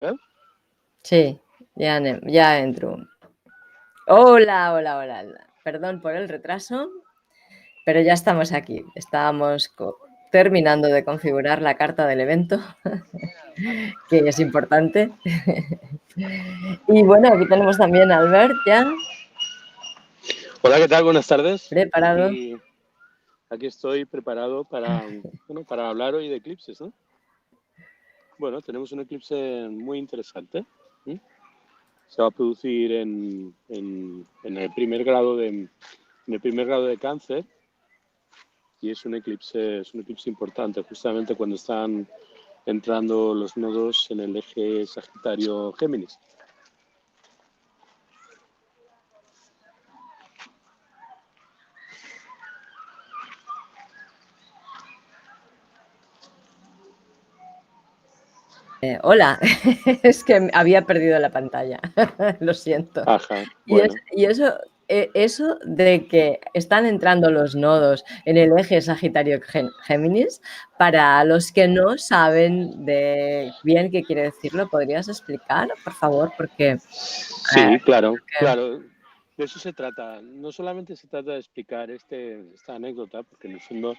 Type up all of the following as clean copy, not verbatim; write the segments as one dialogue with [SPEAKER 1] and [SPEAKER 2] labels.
[SPEAKER 1] ¿Eh?
[SPEAKER 2] Sí, ya entro. Hola, hola, hola. Perdón por el retraso, pero ya estamos aquí. Estábamos terminando de configurar la carta del evento, que es importante. Y bueno, aquí tenemos también a Albert ya
[SPEAKER 1] Hola, ¿qué tal? Buenas tardes.
[SPEAKER 2] preparado.
[SPEAKER 1] Aquí estoy preparado para, para hablar hoy de eclipses, ¿no? Bueno, tenemos un eclipse muy interesante. ¿Sí? Se va a producir en el primer grado de Cáncer y es un eclipse importante, justamente cuando están entrando los nodos en el eje Sagitario-Géminis.
[SPEAKER 2] Hola, es que había perdido la pantalla, lo siento.
[SPEAKER 1] Ajá,
[SPEAKER 2] Y,
[SPEAKER 1] bueno.
[SPEAKER 2] eso de que están entrando los nodos en el eje Sagitario-Géminis, para los que no saben de bien qué quiere decirlo, ¿podrías explicar, por favor? Porque
[SPEAKER 1] Sí, claro, claro. De eso se trata. No solamente se trata de explicar esta anécdota, porque en el fondo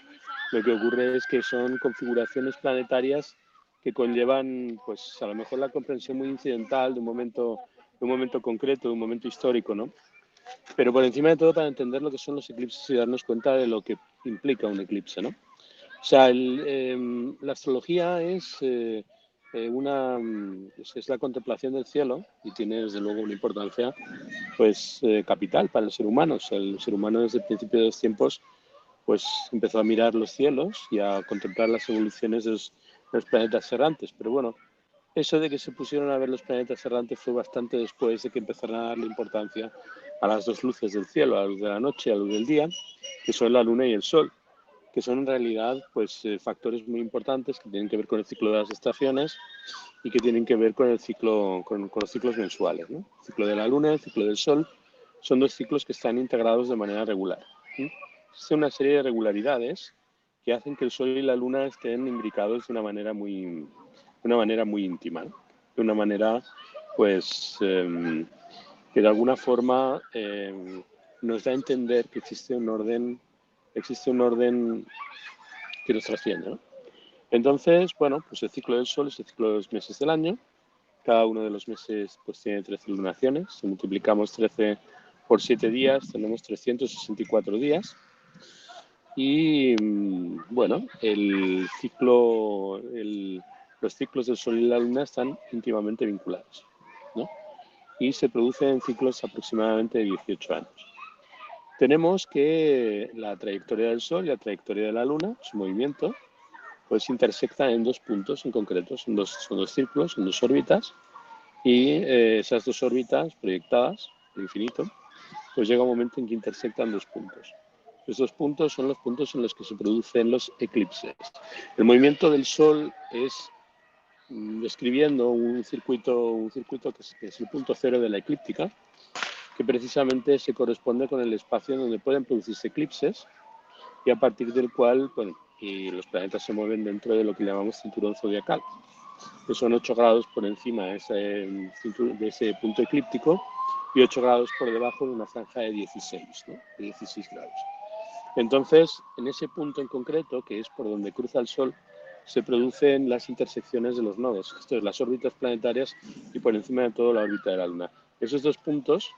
[SPEAKER 1] lo que ocurre es que son configuraciones planetarias que conllevan, pues, a lo mejor la comprensión muy incidental de un momento concreto, de un momento histórico, ¿no? Pero por encima de todo para entender lo que son los eclipses y darnos cuenta de lo que implica un eclipse, ¿no? O sea, la astrología es la contemplación del cielo y tiene desde luego una importancia pues capital para el ser humano. O sea, el ser humano desde el principio de los tiempos pues empezó a mirar los cielos y a contemplar las evoluciones de los planetas errantes. Pero bueno, eso de que se pusieron a ver los planetas errantes fue bastante después de que empezaron a darle importancia a las dos luces del cielo, a la luz de la noche y a la luz del día, que son la luna y el sol, que son en realidad pues factores muy importantes que tienen que ver con el ciclo de las estaciones y que tienen que ver con el ciclo, con los ciclos mensuales, ¿no? El ciclo de la luna, el ciclo del sol, son dos ciclos que están integrados de manera regular. ¿Sí? Existe una serie de regularidades que hacen que el sol y la luna estén imbricados de una manera muy íntima, ¿no? De una manera, pues, que de alguna forma nos da a entender que existe un orden que nos trasciende, ¿no? Entonces, bueno, pues el ciclo del Sol es el ciclo de los meses del año. Cada uno de los meses pues tiene 13 lunaciones. Si multiplicamos 13 por 7 días, tenemos 364 días. Y bueno, los ciclos del Sol y la Luna están íntimamente vinculados, ¿no? Y se producen en ciclos aproximadamente de 18 años. Tenemos que la trayectoria del Sol y la trayectoria de la Luna, su movimiento, pues intersectan en dos puntos en concreto, son dos círculos, son dos órbitas, y esas dos órbitas proyectadas, al infinito, pues llega un momento en que intersectan dos puntos. Estos puntos son los puntos en los que se producen los eclipses. El movimiento del Sol es describiendo un circuito que es el punto cero de la eclíptica, que precisamente se corresponde con el espacio donde pueden producirse eclipses y a partir del cual, bueno, y los planetas se mueven dentro de lo que llamamos cinturón zodiacal, que son 8 grados por encima de ese punto eclíptico y 8 grados por debajo de una franja de 16, ¿no? De 16 grados. Entonces, en ese punto en concreto, que es por donde cruza el Sol, se producen las intersecciones de los nodos, esto es, las órbitas planetarias y por encima de todo la órbita de la Luna. Esos dos puntos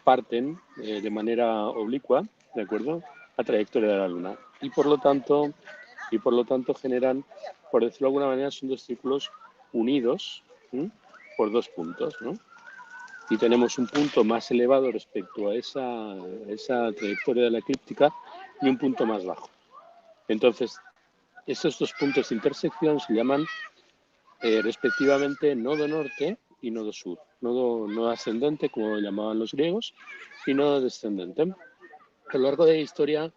[SPEAKER 1] parten de manera oblicua, ¿de acuerdo?, la trayectoria de la Luna. Y por lo tanto generan, por decirlo de alguna manera, son dos círculos unidos, ¿sí?, por dos puntos, ¿no? Y tenemos un punto más elevado respecto a esa trayectoria de la eclíptica y un punto más bajo. Entonces, esos dos puntos de intersección se llaman respectivamente nodo norte y nodo sur. Nodo ascendente, como lo llamaban los griegos, y nodo descendente. A lo largo de la historia,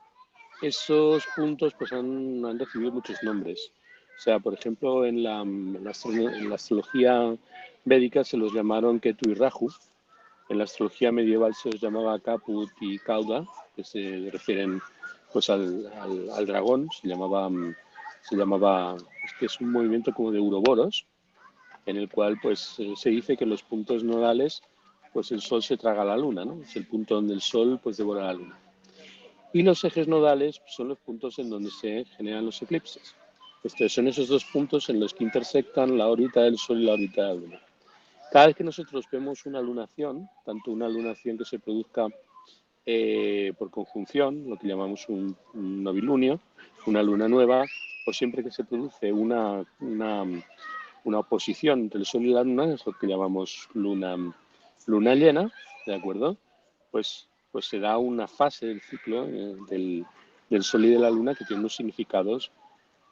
[SPEAKER 1] esos puntos pues, han recibido muchos nombres. O sea, por ejemplo, en la astrología védica se los llamaron Ketu y Rahu. En la astrología medieval se los llamaba Caput y Cauda, que se refieren pues, al dragón. Se llamaba, es que es un movimiento como de uroboros. en el cual pues se dice que los puntos nodales, pues el Sol se traga a la Luna, ¿no? Es el punto donde el Sol pues devora a la Luna. Y los ejes nodales son los puntos en donde se generan los eclipses. Son esos dos puntos en los que intersectan la órbita del Sol y la órbita de la Luna. Cada vez que nosotros vemos una lunación, tanto una lunación que se produzca por conjunción, lo que llamamos un novilunio, una luna nueva, o siempre que se produce una oposición entre el Sol y la Luna, es lo que llamamos luna llena, ¿de acuerdo? Pues se da una fase del ciclo del Sol y de la Luna que tiene unos significados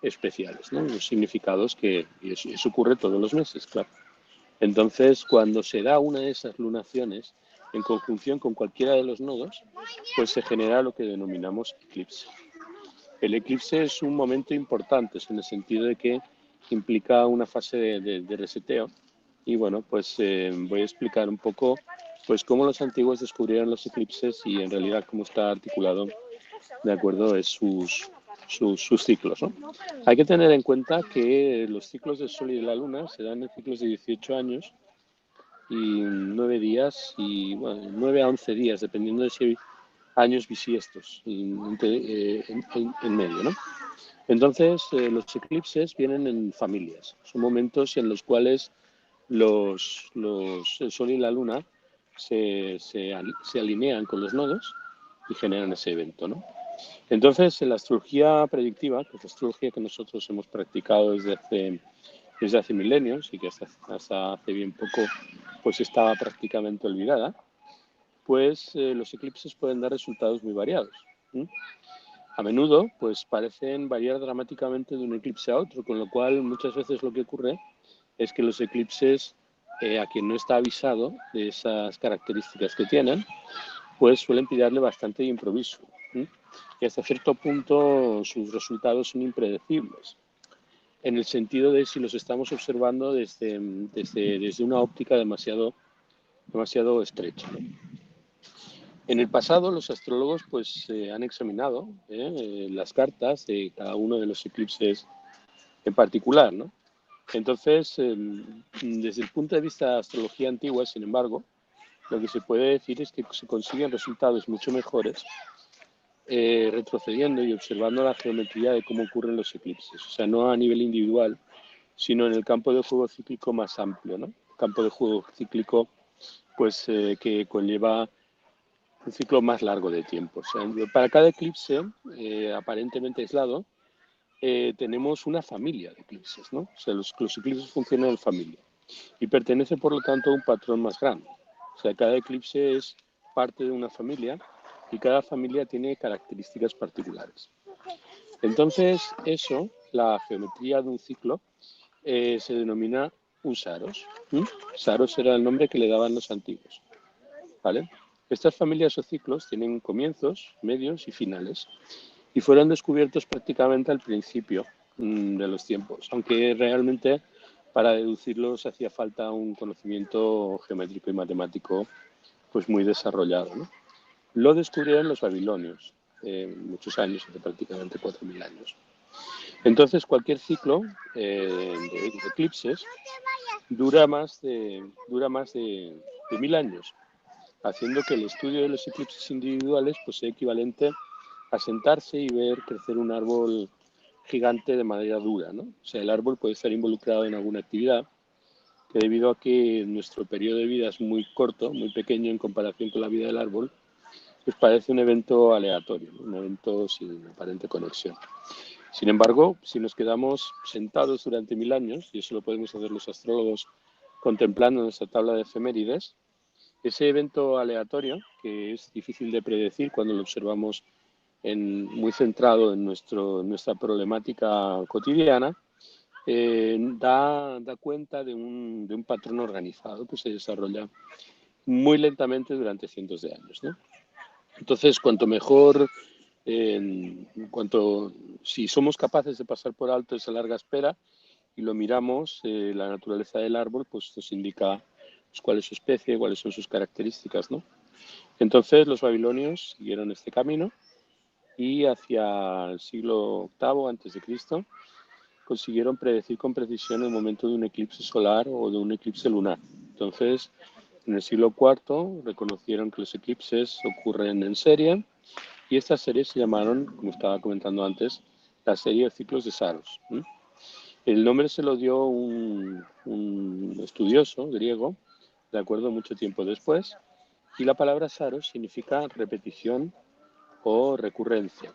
[SPEAKER 1] especiales, ¿no? Unos significados y eso ocurre todos los meses, claro. Entonces, cuando se da una de esas lunaciones en conjunción con cualquiera de los nodos, pues se genera lo que denominamos eclipse. El eclipse es un momento importante, en el sentido de que implica una fase de reseteo. Y bueno, pues voy a explicar un poco pues cómo los antiguos descubrieron los eclipses y en realidad cómo está articulado, de acuerdo, es sus ciclos, ¿no? Hay que tener en cuenta que los ciclos del Sol y de la Luna se dan en ciclos de 18 años y 9 días, y bueno, 9 a 11 días, dependiendo de si hay años bisiestos en medio, ¿no? Entonces, los eclipses vienen en familias. Son momentos en los cuales el Sol y la Luna se alinean con los nodos y generan ese evento, ¿no? Entonces, en la astrología predictiva, que es la astrología que nosotros hemos practicado desde hace milenios y que hasta hace bien poco pues estaba prácticamente olvidada, pues los eclipses pueden dar resultados muy variados. A menudo pues parecen variar dramáticamente de un eclipse a otro, con lo cual muchas veces lo que ocurre es que los eclipses, a quien no está avisado de esas características que tienen, pues suelen pillarle bastante de improviso. Y hasta cierto punto sus resultados son impredecibles, en el sentido de si los estamos observando desde una óptica demasiado estrecha, ¿no? En el pasado los astrólogos pues han examinado las cartas de cada uno de los eclipses en particular, ¿no? Entonces, desde el punto de vista de astrología antigua, sin embargo, lo que se puede decir es que se consiguen resultados mucho mejores retrocediendo y observando la geometría de cómo ocurren los eclipses. O sea, no a nivel individual, sino en el campo de juego cíclico más amplio, ¿no? Campo de juego cíclico pues que conlleva un ciclo más largo de tiempo. O sea, para cada eclipse aparentemente aislado, tenemos una familia de eclipses, ¿no? O sea, los eclipses funcionan en familia y pertenece, por lo tanto, a un patrón más grande. O sea, cada eclipse es parte de una familia y cada familia tiene características particulares. Entonces, la geometría de un ciclo, se denomina un saros. Saros era el nombre que le daban los antiguos, ¿vale? Estas familias o ciclos tienen comienzos, medios y finales y fueron descubiertos prácticamente al principio de los tiempos, aunque realmente para deducirlos hacía falta un conocimiento geométrico y matemático pues muy desarrollado, ¿no? Lo descubrieron los babilonios muchos años, hace prácticamente 4.000 años. Entonces cualquier ciclo de eclipses dura más de 1.000 años, haciendo que el estudio de los eclipses individuales pues, sea equivalente a sentarse y ver crecer un árbol gigante de madera dura, ¿no? O sea, el árbol puede estar involucrado en alguna actividad que, debido a que nuestro periodo de vida es muy corto, muy pequeño en comparación con la vida del árbol, pues parece un evento aleatorio, ¿no? Un evento sin aparente conexión. Sin embargo, si nos quedamos sentados durante 1.000 años, y eso lo podemos hacer los astrólogos contemplando nuestra tabla de efemérides, ese evento aleatorio, que es difícil de predecir cuando lo observamos muy centrado en nuestra problemática cotidiana, da cuenta de un patrón organizado que se desarrolla muy lentamente durante cientos de años, ¿no? Entonces, cuanto mejor, si somos capaces de pasar por alto esa larga espera y lo miramos, la naturaleza del árbol pues nos indica pues, cuál es su especie, cuáles son sus características, ¿no? Entonces los babilonios siguieron este camino y hacia el siglo VIII a.C. consiguieron predecir con precisión el momento de un eclipse solar o de un eclipse lunar. Entonces, en el siglo IV reconocieron que los eclipses ocurren en serie y estas series se llamaron, como estaba comentando antes, la serie de ciclos de Saros. El nombre se lo dio un estudioso griego, de acuerdo, mucho tiempo después, y la palabra Saros significa repetición o recurrencia.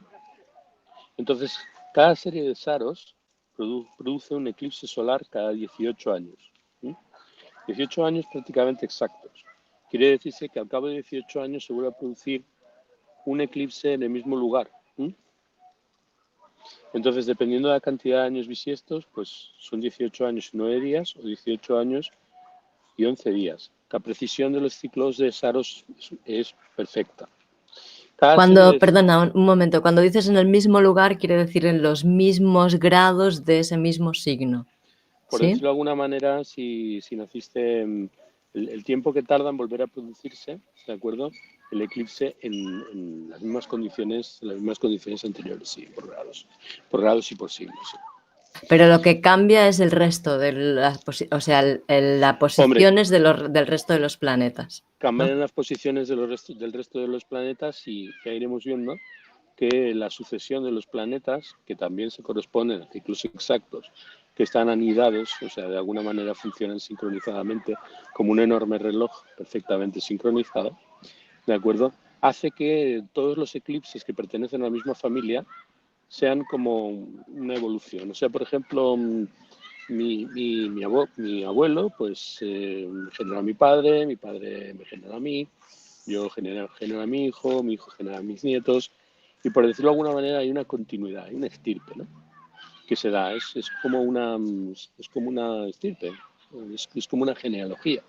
[SPEAKER 1] Entonces, cada serie de Saros produce un eclipse solar cada 18 años. 18 años prácticamente exactos. Quiere decirse que al cabo de 18 años se vuelve a producir un eclipse en el mismo lugar. Entonces, dependiendo de la cantidad de años bisiestos, pues son 18 años y 9 días o 18 años y 11 días. La precisión de los ciclos de Saros es perfecta.
[SPEAKER 2] Perdona, un momento, cuando dices en el mismo lugar, quiere decir en los mismos grados de ese mismo signo.
[SPEAKER 1] Por
[SPEAKER 2] ¿Sí?
[SPEAKER 1] decirlo de alguna manera, si naciste, el tiempo que tarda en volver a producirse, ¿de acuerdo? El eclipse en las mismas condiciones anteriores, sí, por grados y por siglos. Sí.
[SPEAKER 2] Pero lo que cambia es el resto de las posiciones del resto de los planetas.
[SPEAKER 1] Cambian
[SPEAKER 2] ¿no?
[SPEAKER 1] las posiciones del resto de los planetas y ya iremos viendo que la sucesión de los planetas, que también se corresponden a ciclos exactos, que están anidados, o sea, de alguna manera funcionan sincronizadamente como un enorme reloj perfectamente sincronizado, ¿de acuerdo? Hace que todos los eclipses que pertenecen a la misma familia sean como una evolución. O sea, por ejemplo, mi abuelo, pues me generó a mi padre me generó a mí, yo genero a mi hijo genera a mis nietos, y por decirlo de alguna manera hay una continuidad, hay una estirpe, ¿no? Que se da, es como una estirpe, es como una genealogía.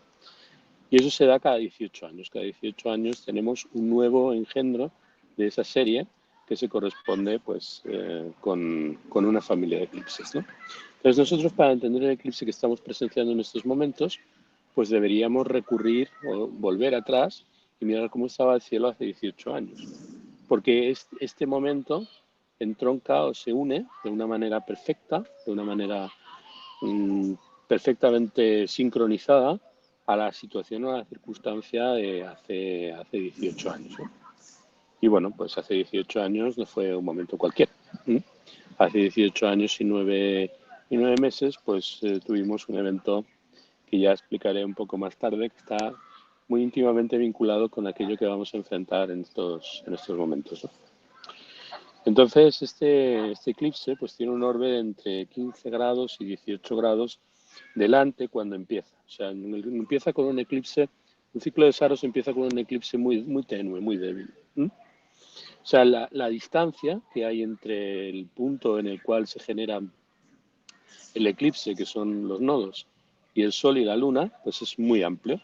[SPEAKER 1] Y eso se da cada 18 años. Cada 18 años tenemos un nuevo engendro de esa serie que se corresponde pues, con una familia de eclipses, ¿no? Entonces nosotros, para entender el eclipse que estamos presenciando en estos momentos, pues deberíamos recurrir o volver atrás y mirar cómo estaba el cielo hace 18 años. Porque este momento entronca o se une de una manera perfecta, de una manera perfectamente sincronizada a la situación o a la circunstancia de hace 18 años. ¿no? Y bueno, pues hace 18 años no fue un momento cualquiera. Hace 18 años y 9 meses, pues tuvimos un evento que ya explicaré un poco más tarde, que está muy íntimamente vinculado con aquello que vamos a enfrentar en estos momentos. ¿no? Entonces, este eclipse pues tiene un orbe de entre 15 grados y 18 grados delante cuando empieza. O sea, empieza con un eclipse, un ciclo de Saros empieza con un eclipse muy, muy tenue, muy débil. O sea, la distancia que hay entre el punto en el cual se genera el eclipse, que son los nodos, y el Sol y la Luna, pues es muy amplio.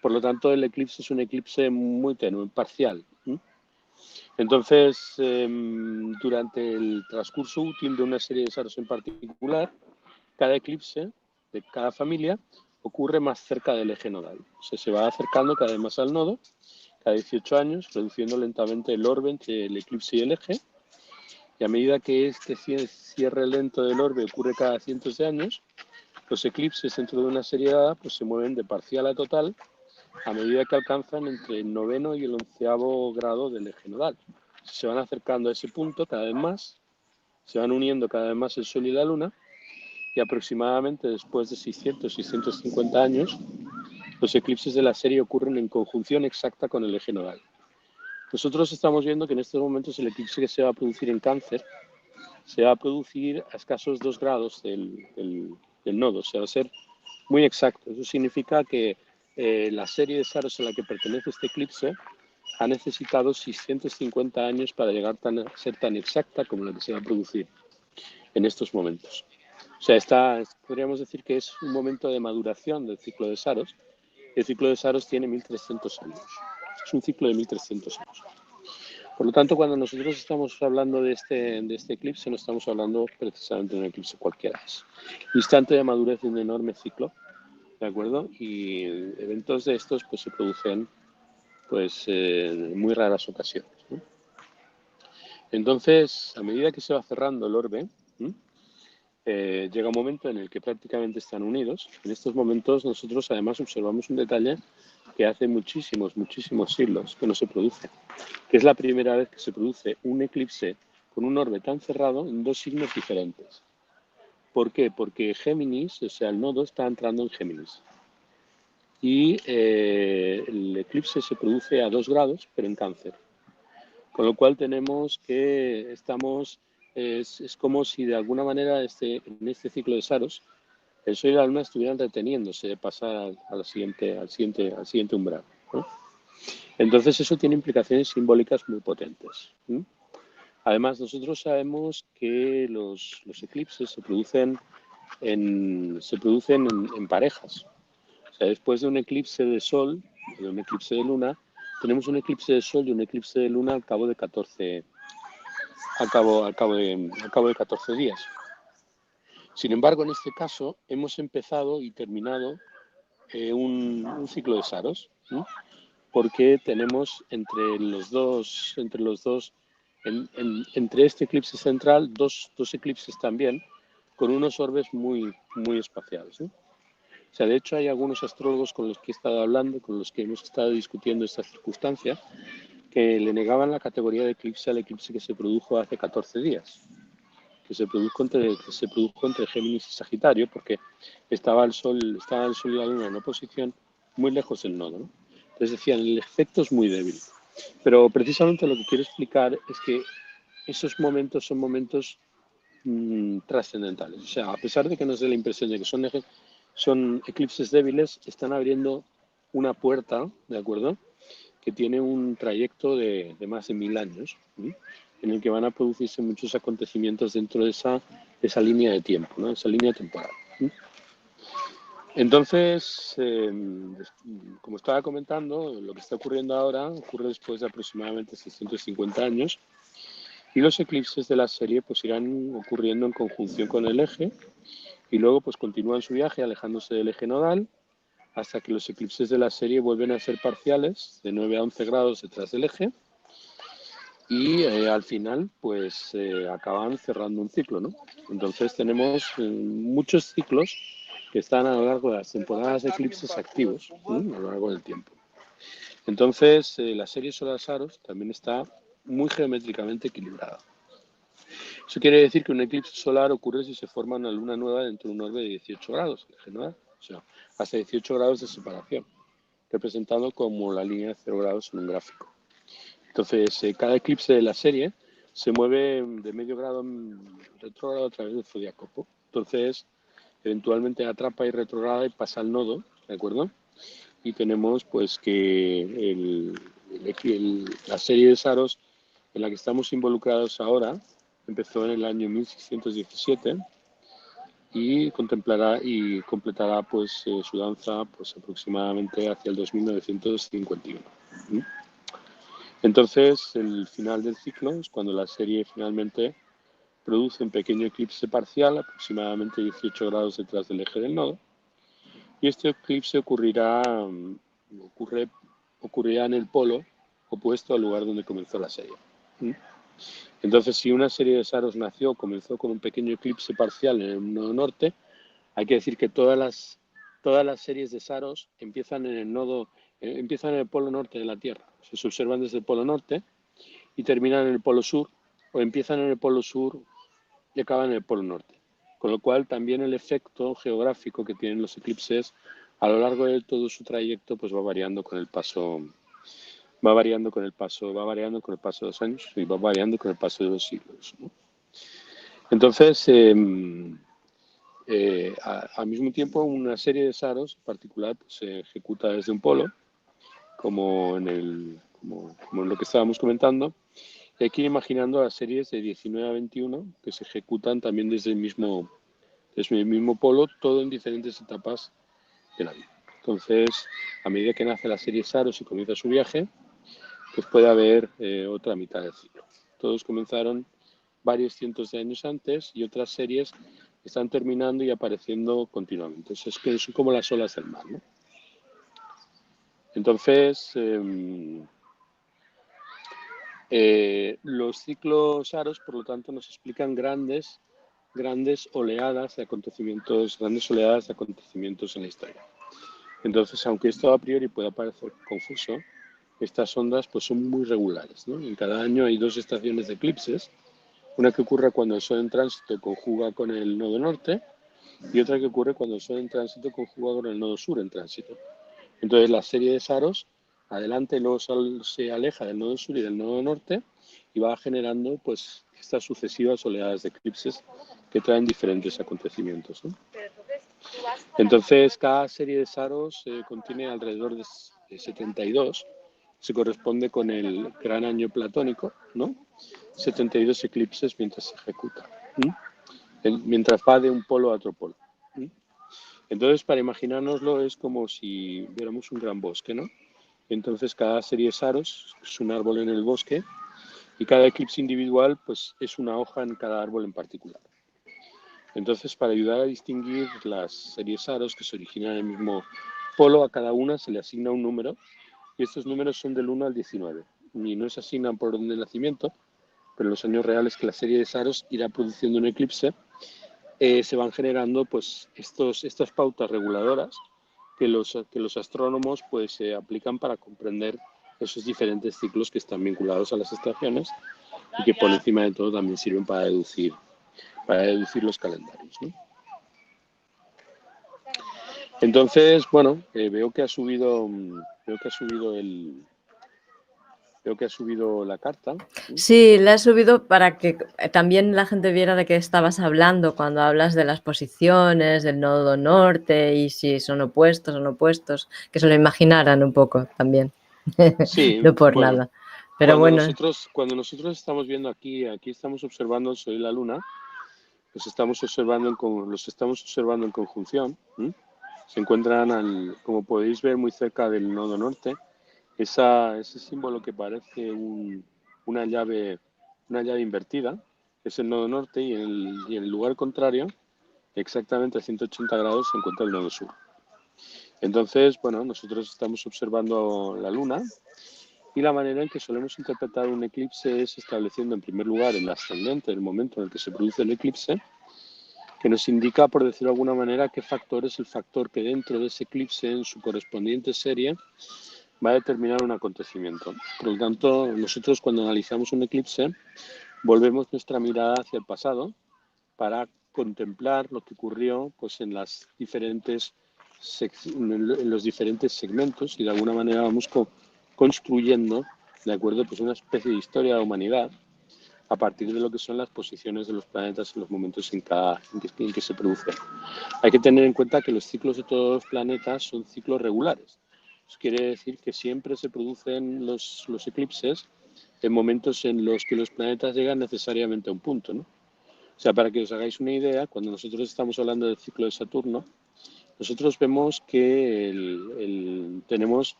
[SPEAKER 1] Por lo tanto, el eclipse es un eclipse muy tenue, parcial. Entonces, durante el transcurso útil de una serie de Saros en particular, cada eclipse de cada familia ocurre más cerca del eje nodal. O sea, se va acercando cada vez más al nodo, cada 18 años, reduciendo lentamente el orbe entre el eclipse y el eje. Y a medida que este cierre lento del orbe ocurre cada cientos de años, los eclipses dentro de una serie dada pues, se mueven de parcial a total a medida que alcanzan entre el 9º y el 11º grado del eje nodal. Se van acercando a ese punto cada vez más, se van uniendo cada vez más el Sol y la Luna, y aproximadamente después de 600-650 años, los eclipses de la serie ocurren en conjunción exacta con el eje nodal. Nosotros estamos viendo que en estos momentos el eclipse que se va a producir en Cáncer se va a producir a escasos 2 grados del nodo, o sea, va a ser muy exacto. Eso significa que la serie de Saros a la que pertenece este eclipse ha necesitado 650 años para llegar a ser tan exacta como la que se va a producir en estos momentos. O sea, podríamos decir que es un momento de maduración del ciclo de Saros. El ciclo de Saros tiene 1300 años. Es un ciclo de 1300 años. Por lo tanto, cuando nosotros estamos hablando de este eclipse, no estamos hablando precisamente de un eclipse cualquiera. Es un instante de madurez de un enorme ciclo, ¿de acuerdo? Y eventos de estos pues, se producen pues, en muy raras ocasiones. ¿no? Entonces, a medida que se va cerrando el orbe, llega un momento en el que prácticamente están unidos. En estos momentos nosotros además observamos un detalle que hace muchísimos siglos que no se produce, que es la primera vez que se produce un eclipse con un orbe tan cerrado en dos signos diferentes. ¿Por qué? Porque Géminis, o sea, el nodo está entrando en Géminis. Y el eclipse se produce a 2 grados, pero en Cáncer. Con lo cual tenemos que es como si de alguna manera en este ciclo de Saros, el Sol y la Luna estuvieran reteniéndose de pasar al siguiente umbral, ¿no? Entonces eso tiene implicaciones simbólicas muy potentes, ¿sí? Además, nosotros sabemos que los eclipses se producen en parejas. O sea, después de un eclipse de Sol, de un eclipse de Luna, tenemos un eclipse de Sol y un eclipse de Luna al cabo de 14 días. Sin embargo, en este caso hemos empezado y terminado un ciclo de Saros, ¿sí? Porque tenemos entre este eclipse central, dos eclipses también, con unos orbes muy espaciados, ¿sí? O sea, de hecho hay algunos astrólogos con los que he estado hablando, con los que hemos estado discutiendo esta circunstancia, que le negaban la categoría de eclipse al eclipse que se produjo hace 14 días, que se produjo entre Géminis y Sagitario, porque estaba el Sol y la Luna en oposición muy lejos del nodo, ¿no? Entonces decían, el efecto es muy débil. Pero precisamente lo que quiero explicar es que esos momentos son momentos trascendentales. O sea, a pesar de que nos dé la impresión de que son eclipses débiles, están abriendo una puerta, ¿de acuerdo?, que tiene un trayecto de más de 1000 años, ¿sí?, en el que van a producirse muchos acontecimientos dentro de esa línea de tiempo, ¿no?, esa línea temporal, ¿sí? Entonces, como estaba comentando, lo que está ocurriendo ahora ocurre después de aproximadamente 650 años, y los eclipses de la serie pues irán ocurriendo en conjunción con el eje, y luego pues continúan su viaje alejándose del eje nodal hasta que los eclipses de la serie vuelven a ser parciales, de 9 a 11 grados detrás del eje, y al final pues acaban cerrando un ciclo, ¿no? Entonces tenemos muchos ciclos que están a lo largo de las temporadas de eclipses activos, a lo largo del tiempo. Entonces la serie Solar-Saros también está muy geométricamente equilibrada. Eso quiere decir que un eclipse solar ocurre si se forma una luna nueva dentro de un orbe de 18 grados, el eje nodal, o sea, hasta 18 grados de separación, representado como la línea de 0 grados en un gráfico. Entonces, cada eclipse de la serie se mueve de medio grado en retrógrado a través del zodiaco. Entonces, eventualmente atrapa y retrograda y pasa al nodo, ¿de acuerdo? Y tenemos pues que la serie de Saros en la que estamos involucrados ahora empezó en el año 1617 y completará pues su danza pues aproximadamente hacia el 2951. Entonces, el final del ciclo es cuando la serie finalmente produce un pequeño eclipse parcial, aproximadamente 18 grados detrás del eje del nodo, y este eclipse ocurrirá en el polo opuesto al lugar donde comenzó la serie. Entonces, si una serie de Saros comenzó con un pequeño eclipse parcial en el nodo norte, hay que decir que todas las series de Saros empiezan empiezan en el polo norte de la Tierra. Se observan desde el polo norte y terminan en el polo sur, o empiezan en el polo sur y acaban en el polo norte. Con lo cual, también el efecto geográfico que tienen los eclipses a lo largo de todo su trayecto pues va variando con el paso de los años y va variando con el paso de los siglos, ¿no? Entonces, al mismo tiempo, una serie de Saros en particular pues, se ejecuta desde un polo, como en lo que estábamos comentando. Y hay que ir imaginando las series de 19 a 21 que se ejecutan también desde el mismo polo, todo en diferentes etapas de la vida. Entonces, a medida que nace la serie Saros y comienza su viaje, pues puede haber otra mitad del ciclo. Todos comenzaron varios cientos de años antes y otras series están terminando y apareciendo continuamente. Eso es que son como las olas del mar, ¿no? Entonces, los ciclos Saros, por lo tanto, nos explican grandes grandes oleadas de acontecimientos en la historia. Entonces, aunque esto a priori pueda parecer confuso, estas ondas pues son muy regulares, ¿no? En cada año hay 2 estaciones de eclipses, una que ocurre cuando el Sol en tránsito conjuga con el nodo norte y otra que ocurre cuando el Sol en tránsito conjuga con el nodo sur en tránsito. Entonces la serie de Saros adelante y luego se aleja del nodo sur y del nodo norte y va generando pues estas sucesivas oleadas de eclipses que traen diferentes acontecimientos, ¿no? Entonces cada serie de Saros contiene alrededor de 72, se corresponde con el gran año platónico, ¿no? 72 eclipses mientras se ejecuta, mientras va de un polo a otro polo. Entonces, para imaginárnoslo, es como si viéramos un gran bosque, ¿no? Entonces, cada serie de Saros es un árbol en el bosque y cada eclipse individual pues, es una hoja en cada árbol en particular. Entonces, para ayudar a distinguir las series Saros que se originan en el mismo polo, a cada una se le asigna un número y estos números son del 1 al 19. Y no se asignan por orden de nacimiento, pero en los años reales que la serie de Saros irá produciendo un eclipse, se van generando pues, estas pautas reguladoras que los astrónomos pues, aplican para comprender esos diferentes ciclos que están vinculados a las estaciones y que por encima de todo también sirven para deducir los calendarios, ¿no? Entonces, bueno, veo que ha subido la carta.
[SPEAKER 2] Sí, la he subido para que también la gente viera de qué estabas hablando cuando hablas de las posiciones, del nodo norte y si son opuestos o no opuestos, que se lo imaginaran un poco también.
[SPEAKER 1] Sí,
[SPEAKER 2] no por
[SPEAKER 1] bueno,
[SPEAKER 2] nada. Pero
[SPEAKER 1] cuando nosotros estamos viendo aquí estamos observando el Sol y la Luna, los estamos observando en conjunción. Se encuentran, como podéis ver, muy cerca del nodo norte. Ese símbolo que parece una llave invertida es el nodo norte y en el lugar contrario, exactamente a 180 grados, se encuentra el nodo sur. Entonces, bueno, nosotros estamos observando la Luna y la manera en que solemos interpretar un eclipse es estableciendo en primer lugar el ascendente, el momento en el que se produce el eclipse, que nos indica, por decirlo de alguna manera, qué factor es el factor que dentro de ese eclipse, en su correspondiente serie, va a determinar un acontecimiento. Por lo tanto, nosotros cuando analizamos un eclipse, volvemos nuestra mirada hacia el pasado para contemplar lo que ocurrió pues, en los diferentes segmentos y de alguna manera vamos construyendo, de acuerdo, pues una especie de historia de la humanidad a partir de lo que son las posiciones de los planetas en los momentos en que se produce. Hay que tener en cuenta que los ciclos de todos los planetas son ciclos regulares. Eso quiere decir que siempre se producen los eclipses en momentos en los que los planetas llegan necesariamente a un punto, ¿no? O sea, para que os hagáis una idea, cuando nosotros estamos hablando del ciclo de Saturno, nosotros vemos que tenemos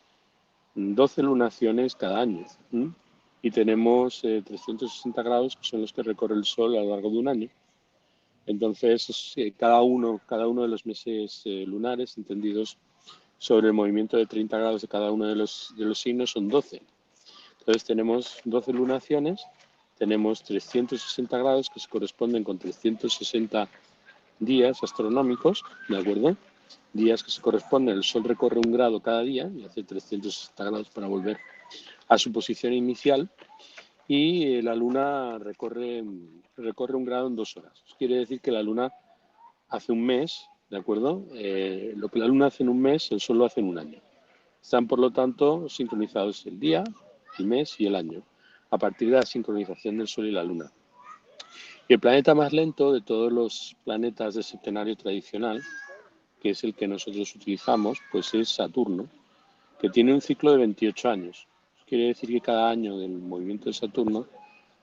[SPEAKER 1] 12 lunaciones cada año, ¿sí? Y tenemos 360 grados, que son los que recorre el Sol a lo largo de un año. Entonces, cada uno de los meses lunares, entendidos sobre el movimiento de 30 grados de cada uno de los signos, son 12. Entonces, tenemos 12 lunaciones, tenemos 360 grados que se corresponden con 360 días astronómicos, ¿de acuerdo? Días que se corresponden, el Sol recorre un grado cada día y hace 360 grados para volver a su posición inicial y la Luna recorre un grado en 2 horas. Eso quiere decir que la Luna hace un mes, ¿de acuerdo? Lo que la Luna hace en un mes, el Sol lo hace en un año. Están, por lo tanto, sincronizados el día, el mes y el año, a partir de la sincronización del Sol y la Luna. Y el planeta más lento de todos los planetas del septenario tradicional, que es el que nosotros utilizamos, pues es Saturno, que tiene un ciclo de 28 años. Quiere decir que cada año del movimiento de Saturno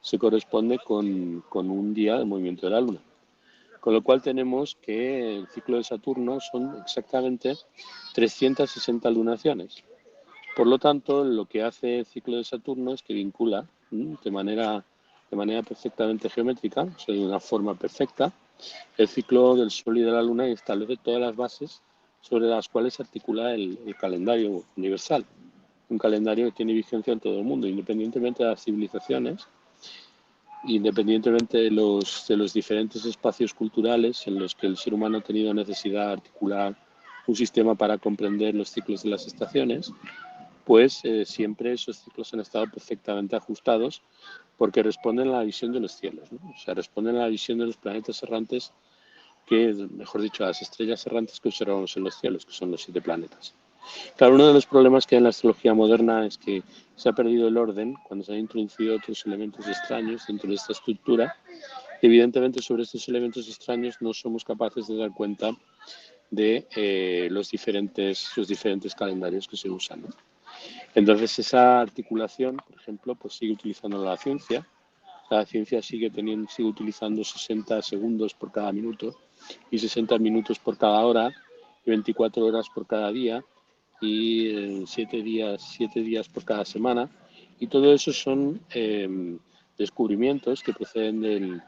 [SPEAKER 1] se corresponde con un día del movimiento de la Luna. Con lo cual tenemos que el ciclo de Saturno son exactamente 360 lunaciones. Por lo tanto, lo que hace el ciclo de Saturno es que vincula de manera perfectamente geométrica, o sea, de una forma perfecta, el ciclo del Sol y de la Luna y establece todas las bases sobre las cuales se articula el calendario universal. Un calendario que tiene vigencia en todo el mundo, independientemente de las civilizaciones. independientemente de los diferentes espacios culturales en los que el ser humano ha tenido necesidad de articular un sistema para comprender los ciclos de las estaciones, pues siempre esos ciclos han estado perfectamente ajustados porque responden a la visión de los cielos, ¿no? O sea, responden a la visión de los planetas errantes, que, mejor dicho, a las estrellas errantes que observamos en los cielos, que son los 7 planetas. Claro, uno de los problemas que hay en la astrología moderna es que se ha perdido el orden cuando se han introducido otros elementos extraños dentro de esta estructura. Evidentemente, sobre estos elementos extraños no somos capaces de dar cuenta de los diferentes calendarios que se usan, ¿no? Entonces, esa articulación, por ejemplo, pues sigue utilizando la ciencia. La ciencia sigue utilizando 60 segundos por cada minuto y 60 minutos por cada hora y 24 horas por cada día y 7 días por cada semana. Y todo eso son descubrimientos que proceden de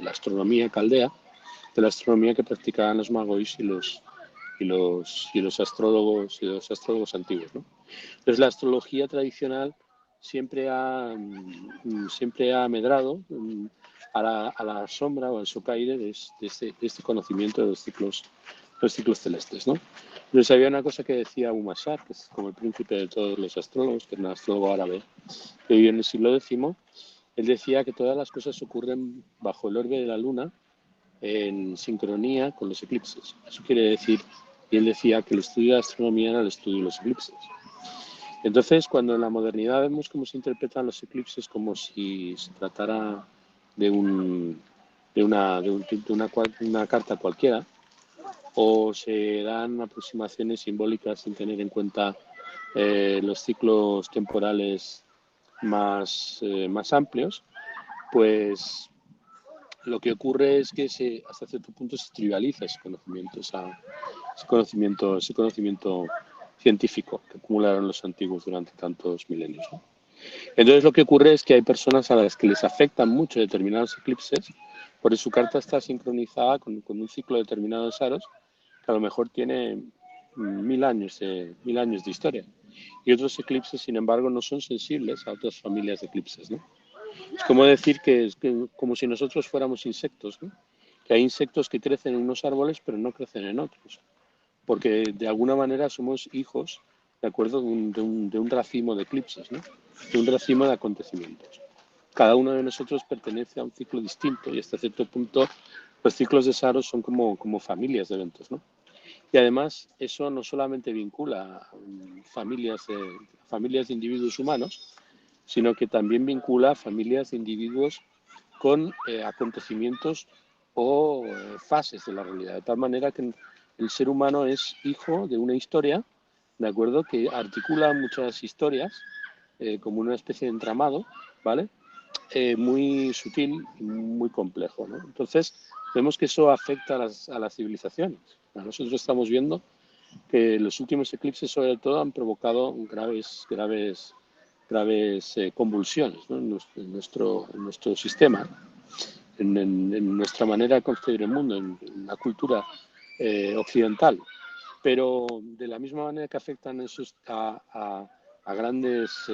[SPEAKER 1] la astronomía caldea, de la astronomía que practicaban los magos y los astrólogos antiguos, ¿no? Entonces, la astrología tradicional siempre ha medrado a la sombra o al socaire de este conocimiento de los ciclos celestes, ¿no? Entonces, había una cosa que decía Abu Mashar, que es como el príncipe de todos los astrólogos, que era un astrólogo árabe que vivió en el siglo X. Él decía que todas las cosas ocurren bajo el orbe de la luna en sincronía con los eclipses. Eso quiere decir, y él decía que el estudio de la astronomía era el estudio de los eclipses. Entonces, cuando en la modernidad vemos cómo se interpretan los eclipses como si se tratara de una carta cualquiera, o se dan aproximaciones simbólicas sin tener en cuenta los ciclos temporales más amplios, pues lo que ocurre es que hasta cierto punto se trivializa ese conocimiento científico que acumularon los antiguos durante tantos milenios, ¿no? Entonces, lo que ocurre es que hay personas a las que les afectan mucho determinados eclipses, porque su carta está sincronizada con un ciclo determinado de Saros, que a lo mejor tiene 1000 años de historia. Y otros eclipses, sin embargo, no son sensibles a otras familias de eclipses, ¿no? Es como decir que como si nosotros fuéramos insectos, ¿no? Que hay insectos que crecen en unos árboles pero no crecen en otros, porque de alguna manera somos hijos, de acuerdo, de un racimo de eclipses, ¿no? De un racimo de acontecimientos. Cada uno de nosotros pertenece a un ciclo distinto y hasta cierto punto los ciclos de Saros son como familias de eventos, ¿no? Y además eso no solamente vincula a familias de individuos humanos, sino que también vincula a familias de individuos con acontecimientos o fases de la realidad, de tal manera que el ser humano es hijo de una historia, ¿de acuerdo?, que articula muchas historias como una especie de entramado, ¿vale?, muy sutil y muy complejo, ¿no? Entonces, vemos que eso afecta a las civilizaciones. Nosotros estamos viendo que los últimos eclipses, sobre todo, han provocado graves convulsiones, ¿no?, en nuestro sistema, en nuestra manera de concebir el mundo, en la cultura occidental. Pero de la misma manera que afectan esos a grandes